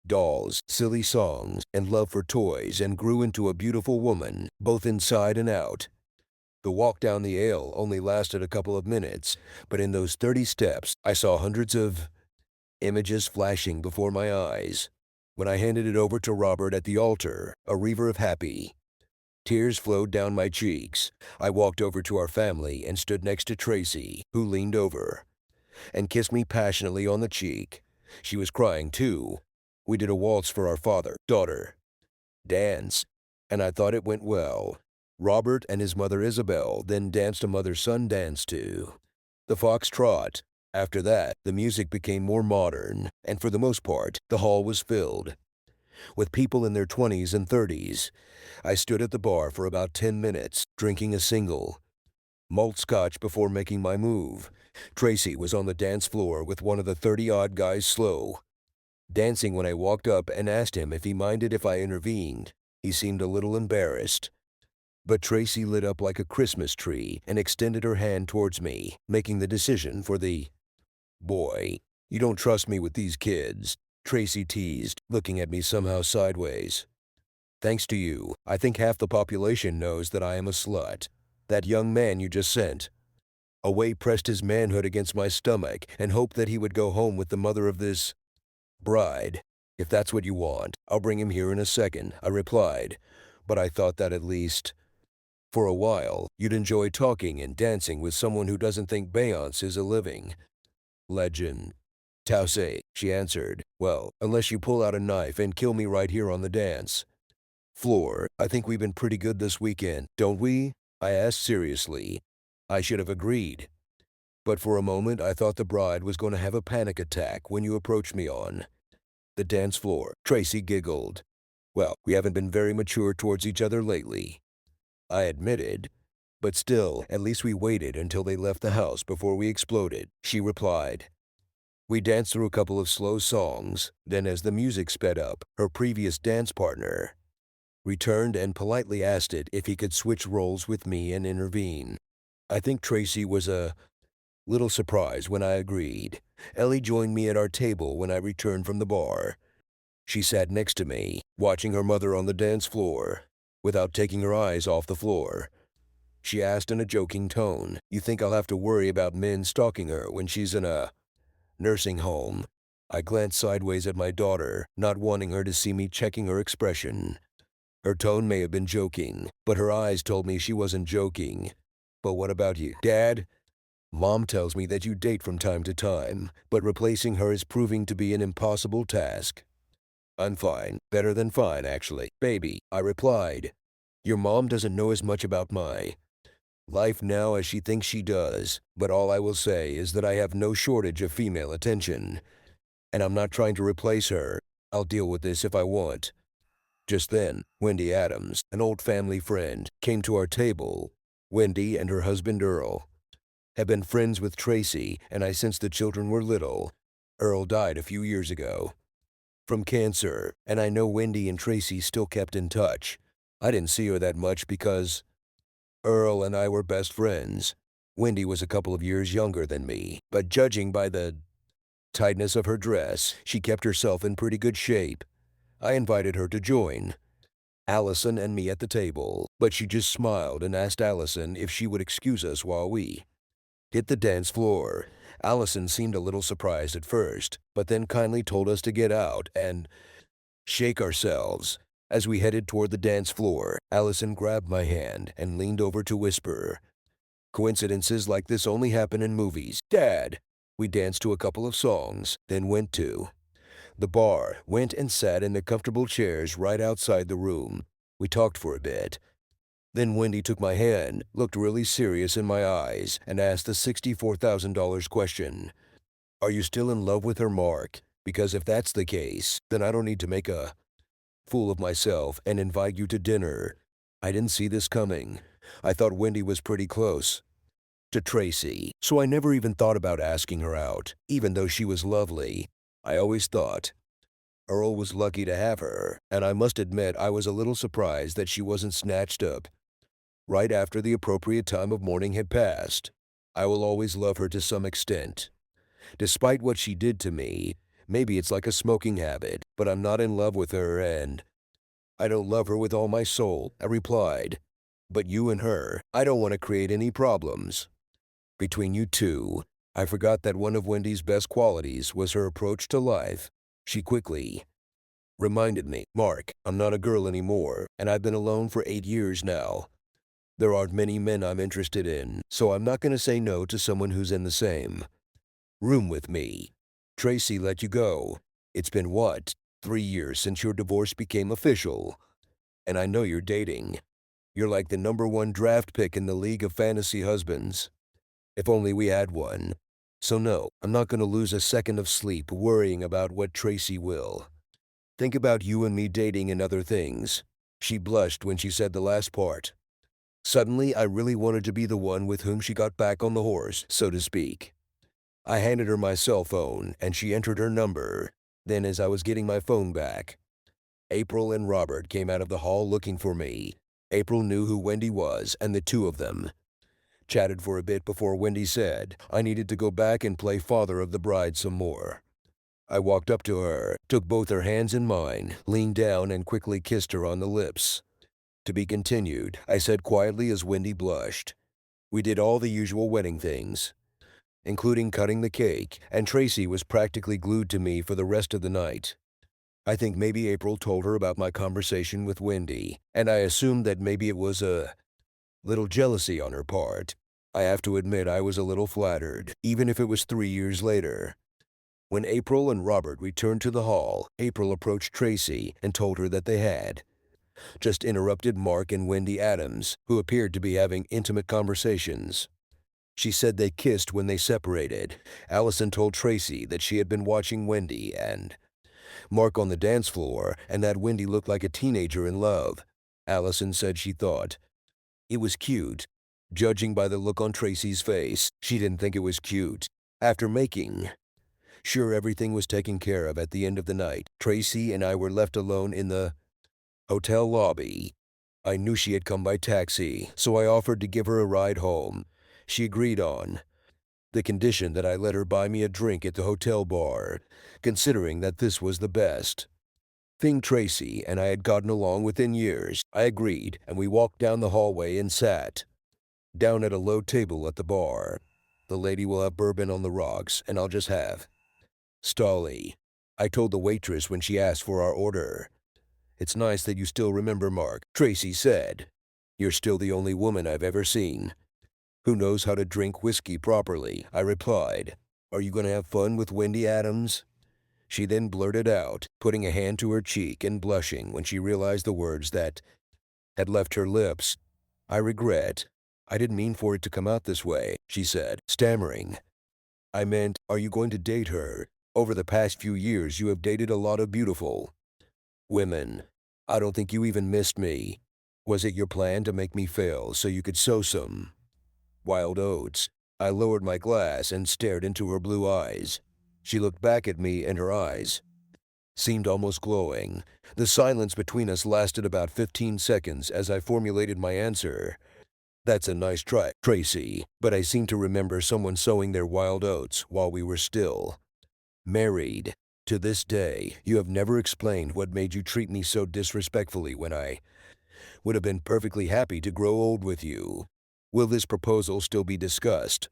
Speaker 1: dolls, silly songs, and love for toys and grew into a beautiful woman, both inside and out. The walk down the aisle only lasted a couple of minutes, but in those 30 steps, I saw hundreds of images flashing before my eyes. When I handed it over to Robert at the altar, a river of happy tears flowed down my cheeks. I walked over to our family and stood next to Tracy, who leaned over and kissed me passionately on the cheek. She was crying too. We did a waltz for our father-daughter dance, and I thought it went well. Robert and his mother Isabel then danced a mother-son dance too. the foxtrot. After that, the music became more modern, and for the most part, the hall was filled with people in their 20s and 30s. I stood at the bar for about 10 minutes, drinking a single malt scotch before making my move. Tracy was on the dance floor with one of the 30-odd guys slow dancing when I walked up and asked him if he minded if I intervened. He seemed a little embarrassed. But Tracy lit up like a Christmas tree and extended her hand towards me, making the decision for the boy. "You don't trust me with these kids," Tracy teased, looking at me somehow sideways. "Thanks to you, I think half the population knows that I am a slut. That young man you just sent away pressed his manhood against my stomach and hoped that he would go home with the mother of this bride. If that's what you want, I'll bring him here in a second," I replied. But I thought that at least, for a while, you'd enjoy talking and dancing with someone who doesn't think Beyonce is a living legend. "Tausay," she answered. "Well, unless you pull out a knife and kill me right here on the dance floor. I think we've been pretty good this weekend, don't we?" I asked seriously. I should have agreed. But for a moment, I thought the bride was going to have a panic attack when you approached me on the dance floor. Tracy giggled. "Well, we haven't been very mature towards each other lately," I admitted. "But still, at least we waited until they left the house before we exploded," she replied. We danced through a couple of slow songs. Then as the music sped up, her previous dance partner returned and politely asked it if he could switch roles with me and intervene. I think Tracy was a little surprised when I agreed. Ellie joined me at our table when I returned from the bar. She sat next to me, watching her mother on the dance floor, without taking her eyes off the floor. She asked in a joking tone, "You think I'll have to worry about men stalking her when she's in a nursing home?" I glanced sideways at my daughter, not wanting her to see me checking her expression. Her tone may have been joking, but her eyes told me she wasn't joking. "But what about you, Dad? Mom tells me that you date from time to time, but replacing her is proving to be an impossible task." "I'm fine. Better than fine, actually, baby," I replied. "Your mom doesn't know as much about my life now as she thinks she does, but all I will say is that I have no shortage of female attention. And I'm not trying to replace her. I'll deal with this if I want." Just then, Wendy Adams, an old family friend, came to our table. Wendy and her husband Earl have been friends with Tracy, and I since the children were little. Earl died a few years ago from cancer, and I know Wendy and Tracy still kept in touch. I didn't see her that much because Earl and I were best friends. Wendy was a couple of years younger than me, but judging by the tightness of her dress, she kept herself in pretty good shape. I invited her to join Allison and me at the table, but she just smiled and asked Allison if she would excuse us while we hit the dance floor. Allison seemed a little surprised at first, but then kindly told us to get out and shake ourselves. As we headed toward the dance floor, Allison grabbed my hand and leaned over to whisper, "Coincidences like this only happen in movies, Dad." We danced to a couple of songs, then went to the bar, went and sat in the comfortable chairs right outside the room. We talked for a bit. Then Wendy took my hand, looked really serious in my eyes, and asked the $64,000 question. "Are you still in love with her, Mark? Because if that's the case, then I don't need to make a fool of myself and invite you to dinner." I didn't see this coming. I thought Wendy was pretty close to Tracy, so I never even thought about asking her out, even though she was lovely. I always thought Earl was lucky to have her, and I must admit I was a little surprised that she wasn't snatched up right after the appropriate time of mourning had passed. I will always love her to some extent. Despite what she did to me, maybe it's like a smoking habit, but I'm not in love with her and I don't love her with all my soul, I replied. But you and her, I don't want to create any problems between you two. I forgot that one of Wendy's best qualities was her approach to life. She quickly reminded me, "Mark, I'm not a girl anymore, and I've been alone for 8 years now. There aren't many men I'm interested in, so I'm not going to say no to someone who's in the same room with me." Tracy let you go. It's been what, 3 years since your divorce became official? And I know you're dating. You're like the #1 draft pick in the League of Fantasy Husbands. If only we had one. So no, I'm not gonna lose a second of sleep worrying about what Tracy will think about you and me dating and other things. She blushed when she said the last part. Suddenly, I really wanted to be the one with whom she got back on the horse, so to speak. I handed her my cell phone, and she entered her number. Then, as I was getting my phone back, April and Robert came out of the hall looking for me. April knew who Wendy was, and the two of them chatted for a bit before Wendy said I needed to go back and play father of the bride some more. I walked up to her, took both her hands in mine, leaned down, and quickly kissed her on the lips. To be continued, I said quietly as Wendy blushed. We did all the usual wedding things, including cutting the cake, and Tracy was practically glued to me for the rest of the night. I think maybe April told her about my conversation with Wendy, and I assumed that maybe it was a little jealousy on her part. I have to admit I was a little flattered, even if it was 3 years later. When April and Robert returned to the hall, April approached Tracy and told her that they had just interrupted Mark and Wendy Adams, who appeared to be having intimate conversations. She said they kissed when they separated. Allison told Tracy that she had been watching Wendy and Mark on the dance floor and that Wendy looked like a teenager in love. Allison said she thought it was cute. Judging by the look on Tracy's face, she didn't think it was cute. After making sure everything was taken care of at the end of the night, Tracy and I were left alone in the hotel lobby. I knew she had come by taxi, so I offered to give her a ride home. She agreed on the condition that I let her buy me a drink at the hotel bar, considering that this was the best thing Tracy and I had gotten along with in years. I agreed, and we walked down the hallway and sat down at a low table at the bar. The lady will have bourbon on the rocks, and I'll just have Stolly, I told the waitress when she asked for our order. It's nice that you still remember Mark, Tracy said. You're still the only woman I've ever seen who knows how to drink whiskey properly, I replied. Are you going to have fun with Wendy Adams? She then blurted out, putting a hand to her cheek and blushing when she realized the words that had left her lips. I regret. I didn't mean for it to come out this way, she said, stammering. I meant, are you going to date her? Over the past few years, you have dated a lot of beautiful women. I don't think you even missed me. Was it your plan to make me fail so you could sow some wild oats? I lowered my glass and stared into her blue eyes. She looked back at me and her eyes seemed almost glowing. The silence between us lasted about 15 seconds as I formulated my answer. That's a nice try, Tracy, but I seem to remember someone sowing their wild oats while we were still married. To this day, you have never explained what made you treat me so disrespectfully when I would have been perfectly happy to grow old with you. Will this proposal still be discussed?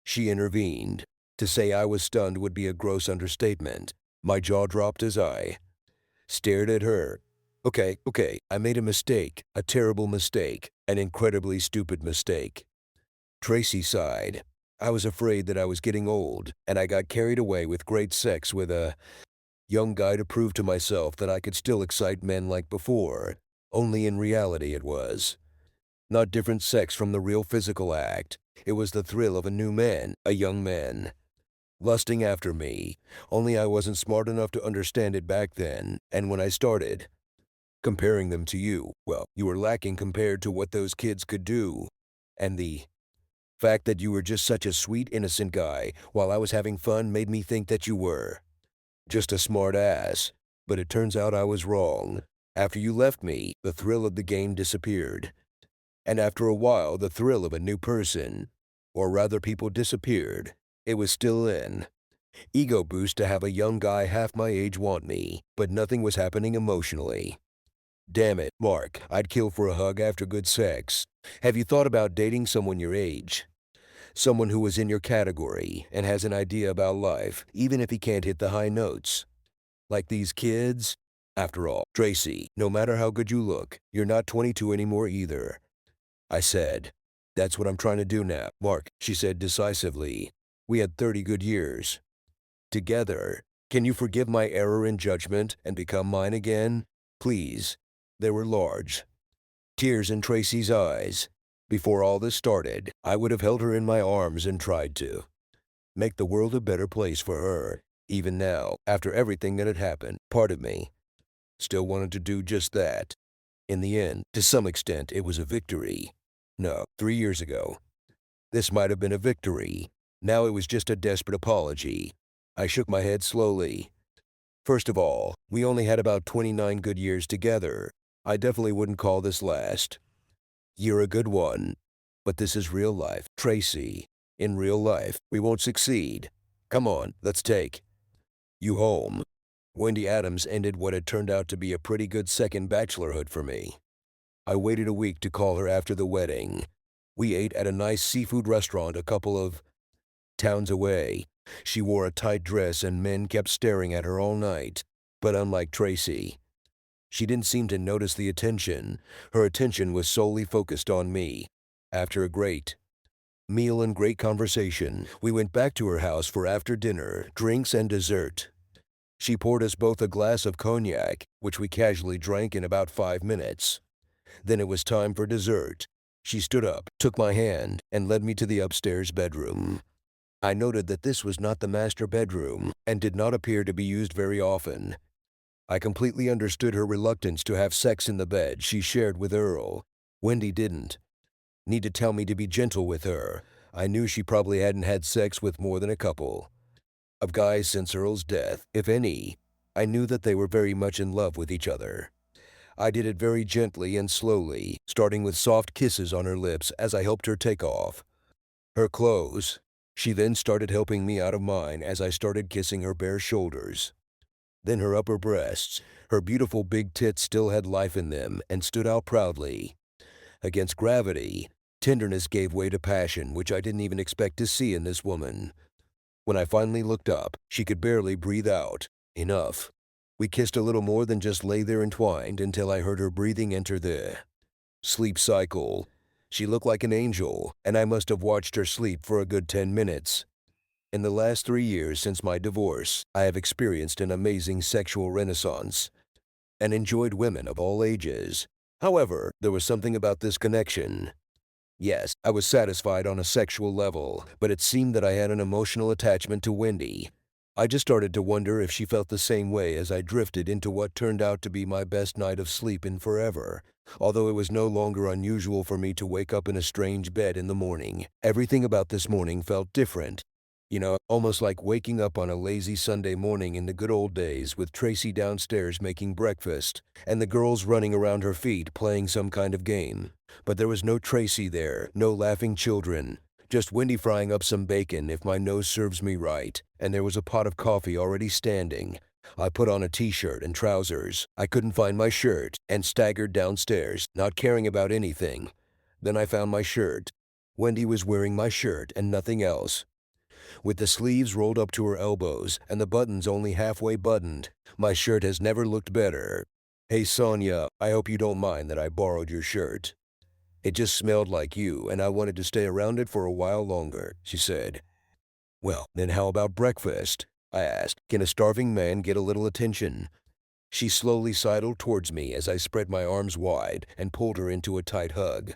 Speaker 1: She intervened. To say I was stunned would be a gross understatement. My jaw dropped as I stared at her. Okay, I made a mistake, a terrible mistake, an incredibly stupid mistake. Tracy sighed. I was afraid that I was getting old, and I got carried away with great sex with a young guy to prove to myself that I could still excite men like before. Only in reality it was not different sex from the real physical act. It was the thrill of a new man, a young man, lusting after me. Only I wasn't smart enough to understand it back then, and when I started comparing them to you, well, you were lacking compared to what those kids could do. And the fact that you were just such a sweet, innocent guy while I was having fun made me think that you were just a smart ass. But it turns out I was wrong. After you left me, the thrill of the game disappeared. And after a while, the thrill of a new person, or rather people disappeared. It was still in ego boost to have a young guy half my age want me, but nothing was happening emotionally. Damn it, Mark, I'd kill for a hug after good sex. Have you thought about dating someone your age? Someone who was in your category and has an idea about life, even if he can't hit the high notes. Like these kids? After all, Tracy, no matter how good you look, you're not 22 anymore either. I said. That's what I'm trying to do now, Mark, she said decisively. We had 30 good years together. Can you forgive my error in judgment and become mine again? Please. There were large tears in Tracy's eyes. Before all this started, I would have held her in my arms and tried to make the world a better place for her. Even now, after everything that had happened, part of me still wanted to do just that. In the end, to some extent, it was a victory. No, 3 years ago, this might have been a victory. Now it was just a desperate apology. I shook my head slowly. First of all, we only had about 29 good years together. I definitely wouldn't call this last. You're a good one. But this is real life, Tracy. In real life, we won't succeed. Come on, let's take you home. Wendy Adams ended what had turned out to be a pretty good second bachelorhood for me. I waited a week to call her after the wedding. We ate at a nice seafood restaurant a couple of towns away. She wore a tight dress and men kept staring at her all night. But unlike Tracy, she didn't seem to notice the attention. Her attention was solely focused on me. After a great meal and great conversation, we went back to her house for after dinner, drinks and dessert. She poured us both a glass of cognac, which we casually drank in about 5 minutes. Then it was time for dessert. She stood up, took my hand, and led me to the upstairs bedroom. I noted that this was not the master bedroom and did not appear to be used very often. I completely understood her reluctance to have sex in the bed she shared with Earl. Wendy didn't need to tell me to be gentle with her. I knew she probably hadn't had sex with more than a couple of guys since Earl's death, if any. I knew that they were very much in love with each other. I did it very gently and slowly, starting with soft kisses on her lips as I helped her take off her clothes. She then started helping me out of mine as I started kissing her bare shoulders. Then her upper breasts. Her beautiful big tits still had life in them and stood out proudly. Against gravity, tenderness gave way to passion, which I didn't even expect to see in this woman. When I finally looked up, she could barely breathe out. Enough. We kissed a little more than just lay there entwined until I heard her breathing enter the sleep cycle. She looked like an angel, and I must have watched her sleep for a good 10 minutes. In the last 3 years since my divorce, I have experienced an amazing sexual renaissance and enjoyed women of all ages. However, there was something about this connection. Yes, I was satisfied on a sexual level, but it seemed that I had an emotional attachment to Wendy. I just started to wonder if she felt the same way as I drifted into what turned out to be my best night of sleep in forever. Although it was no longer unusual for me to wake up in a strange bed in the morning, everything about this morning felt different. You know, almost like waking up on a lazy Sunday morning in the good old days with Tracy downstairs making breakfast and the girls running around her feet playing some kind of game. But there was no Tracy there, no laughing children, just Wendy frying up some bacon if my nose serves me right, and there was a pot of coffee already standing. I put on a t-shirt and trousers. I couldn't find my shirt and staggered downstairs, not caring about anything. Then I found my shirt. Wendy was wearing my shirt and nothing else. With the sleeves rolled up to her elbows and the buttons only halfway buttoned, my shirt has never looked better. Hey Sonia, I hope you don't mind that I borrowed your shirt. It just smelled like you and I wanted to stay around it for a while longer, she said. Well, then how about breakfast? I asked. Can a starving man get a little attention? She slowly sidled towards me as I spread my arms wide and pulled her into a tight hug.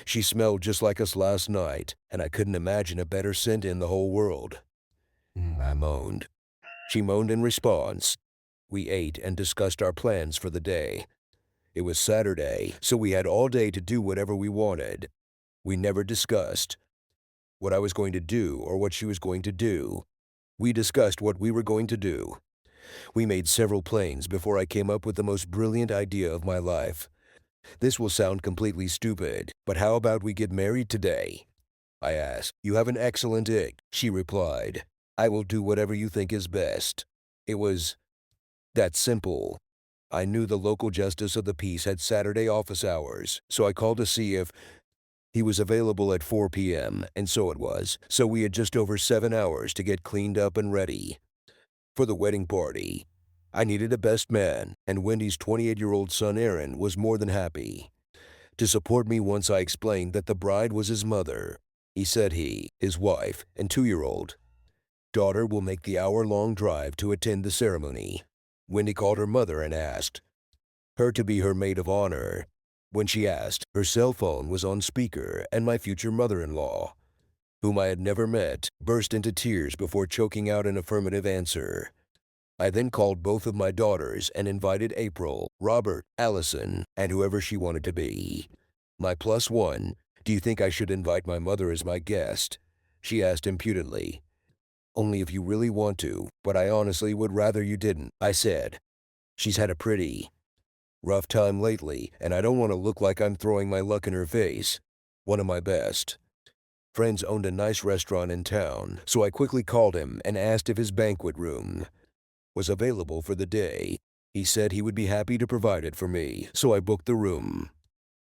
Speaker 1: She smelled just like us last night, and I couldn't imagine a better scent in the whole world. I moaned. She moaned in response. We ate and discussed our plans for the day. It was Saturday, so we had all day to do whatever we wanted. We never discussed what I was going to do or what she was going to do. We discussed what we were going to do. We made several plans before I came up with the most brilliant idea of my life. This will sound completely stupid, but how about we get married today? I asked. You have an excellent ick, she replied. I will do whatever you think is best. It was that simple. I knew the local justice of the peace had Saturday office hours, so I called to see if he was available at 4 p.m., and so it was. So we had just over 7 hours to get cleaned up and ready for the wedding party. I needed a best man, and Wendy's 28-year-old son Aaron was more than happy to support me once I explained that the bride was his mother. He said his wife, and 2-year-old daughter will make the hour-long drive to attend the ceremony. Wendy called her mother and asked her to be her maid of honor. When she asked, her cell phone was on speaker, and my future mother-in-law, whom I had never met, burst into tears before choking out an affirmative answer. I then called both of my daughters and invited April, Robert, Allison, and whoever she wanted to be. My plus one, do you think I should invite my mother as my guest? She asked impudently. Only if you really want to, but I honestly would rather you didn't, I said. She's had a pretty rough time lately, and I don't want to look like I'm throwing my luck in her face. One of my best friends owned a nice restaurant in town, so I quickly called him and asked if his banquet room was available for the day. He said he would be happy to provide it for me, so I booked the room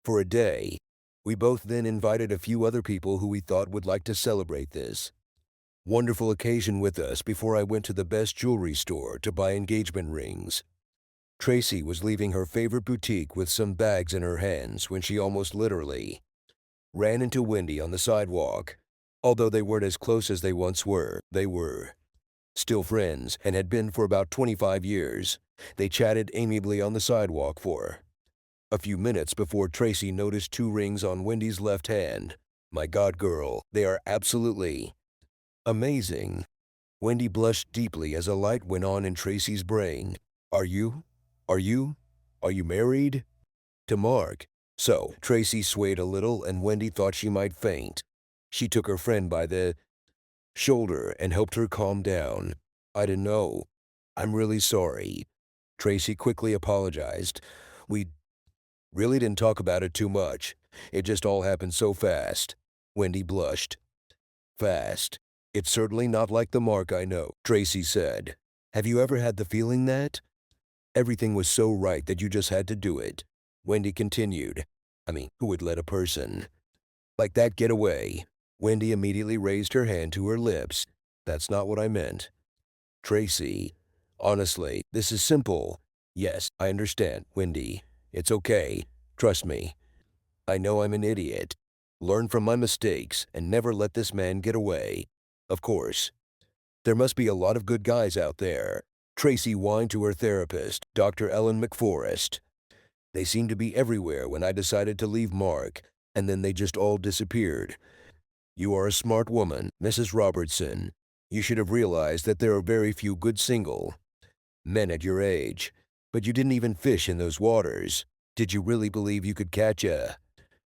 Speaker 1: for a day. We both then invited a few other people who we thought would like to celebrate this wonderful occasion with us before I went to the best jewelry store to buy engagement rings. Tracy was leaving her favorite boutique with some bags in her hands when she almost literally ran into Wendy on the sidewalk. Although they weren't as close as they once were, they were still friends and had been for about 25 years. They chatted amiably on the sidewalk for a few minutes before Tracy noticed two rings on Wendy's left hand. My God, girl, they are absolutely amazing. Wendy blushed deeply as a light went on in Tracy's brain. Are you? Are you? Are you married? To Mark. So, Tracy swayed a little and Wendy thought she might faint. She took her friend by the shoulder and helped her calm down. I didn't know. I'm really sorry. Tracy quickly apologized. We really didn't talk about it too much. It just all happened so fast. Wendy blushed. Fast. It's certainly not like the Mark I know, Tracy said. Have you ever had the feeling that everything was so right that you just had to do it? Wendy continued. I mean, who would let a person like that get away? Wendy immediately raised her hand to her lips. That's not what I meant. Tracy, honestly, this is simple. Yes, I understand, Wendy. It's okay. Trust me. I know I'm an idiot. Learn from my mistakes and never let this man get away. Of course. There must be a lot of good guys out there. Tracy whined to her therapist, Dr. Ellen McForrest. They seemed to be everywhere when I decided to leave Mark, and then they just all disappeared. You are a smart woman, Mrs. Robertson. You should have realized that there are very few good single men at your age. But you didn't even fish in those waters. Did you really believe you could catch a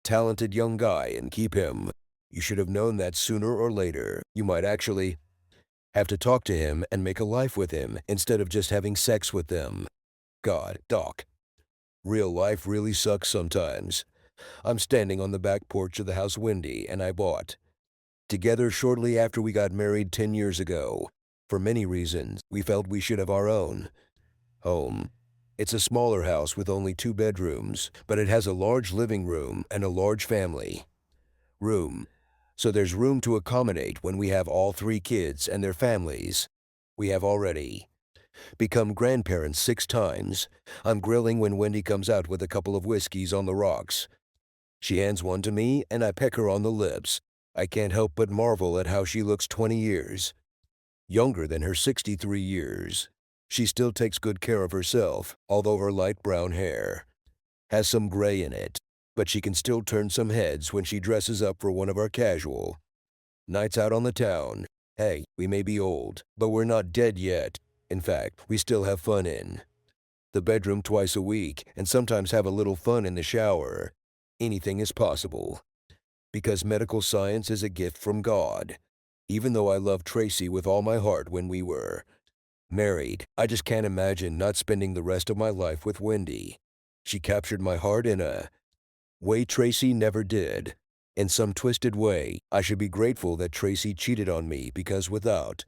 Speaker 1: talented young guy and keep him? You should have known that sooner or later you might actually have to talk to him and make a life with him instead of just having sex with them. God, Doc. Real life really sucks sometimes. I'm standing on the back porch of the house Wendy and I bought together shortly after we got married 10 years ago. For many reasons, we felt we should have our own home. It's a smaller house with only 2 bedrooms, but it has a large living room and a large family room. So there's room to accommodate when we have all 3 kids and their families. We have already become grandparents 6 times. I'm grilling when Wendy comes out with a couple of whiskeys on the rocks. She hands one to me and I peck her on the lips. I can't help but marvel at how she looks 20 years younger than her 63 years. She still takes good care of herself, although her light brown hair has some gray in it. But she can still turn some heads when she dresses up for one of our casual nights out on the town. Hey, we may be old, but we're not dead yet. In fact, we still have fun in the bedroom twice a week and sometimes have a little fun in the shower. Anything is possible. Because medical science is a gift from God. Even though I loved Tracy with all my heart when we were married, I just can't imagine not spending the rest of my life with Wendy. She captured my heart in a way Tracy never did. In some twisted way, I should be grateful that Tracy cheated on me because without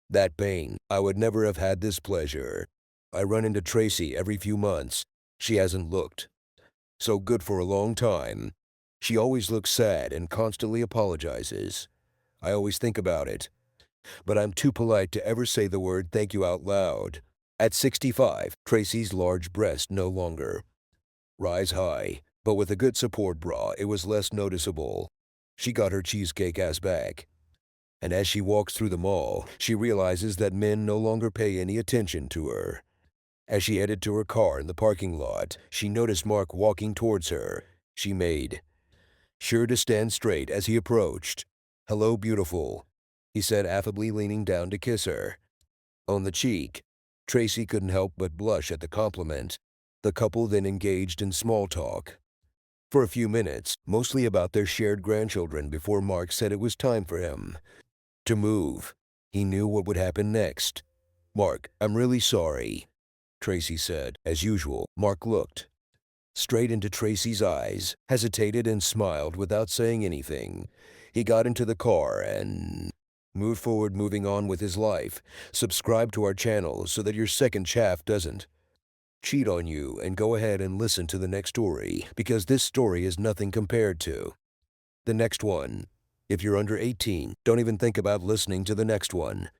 Speaker 1: that pain, I would never have had this pleasure. I run into Tracy every few months. She hasn't looked so good for a long time. She always looks sad and constantly apologizes. I always think about it, but I'm too polite to ever say the word thank you out loud. At 65, Tracy's large breast no longer rise high, but with a good support bra, it was less noticeable. She got her cheesecake ass back. And as she walks through the mall, she realizes that men no longer pay any attention to her. As she headed to her car in the parking lot, she noticed Mark walking towards her. She made sure to stand straight as he approached. "Hello, beautiful," he said affably, leaning down to kiss her on the cheek. Tracy couldn't help but blush at the compliment. The couple then engaged in small talk for a few minutes, mostly about their shared grandchildren, before Mark said it was time for him to move. He knew what would happen next. "Mark, I'm really sorry," Tracy said. As usual, Mark looked straight into Tracy's eyes, hesitated, and smiled without saying anything. He got into the car and moved forward, moving on with his life. Subscribe to our channel so that your second chaff doesn't cheat on you, and go ahead and listen to the next story, because this story is nothing compared to the next one. If you're under 18, don't even think about listening to the next one.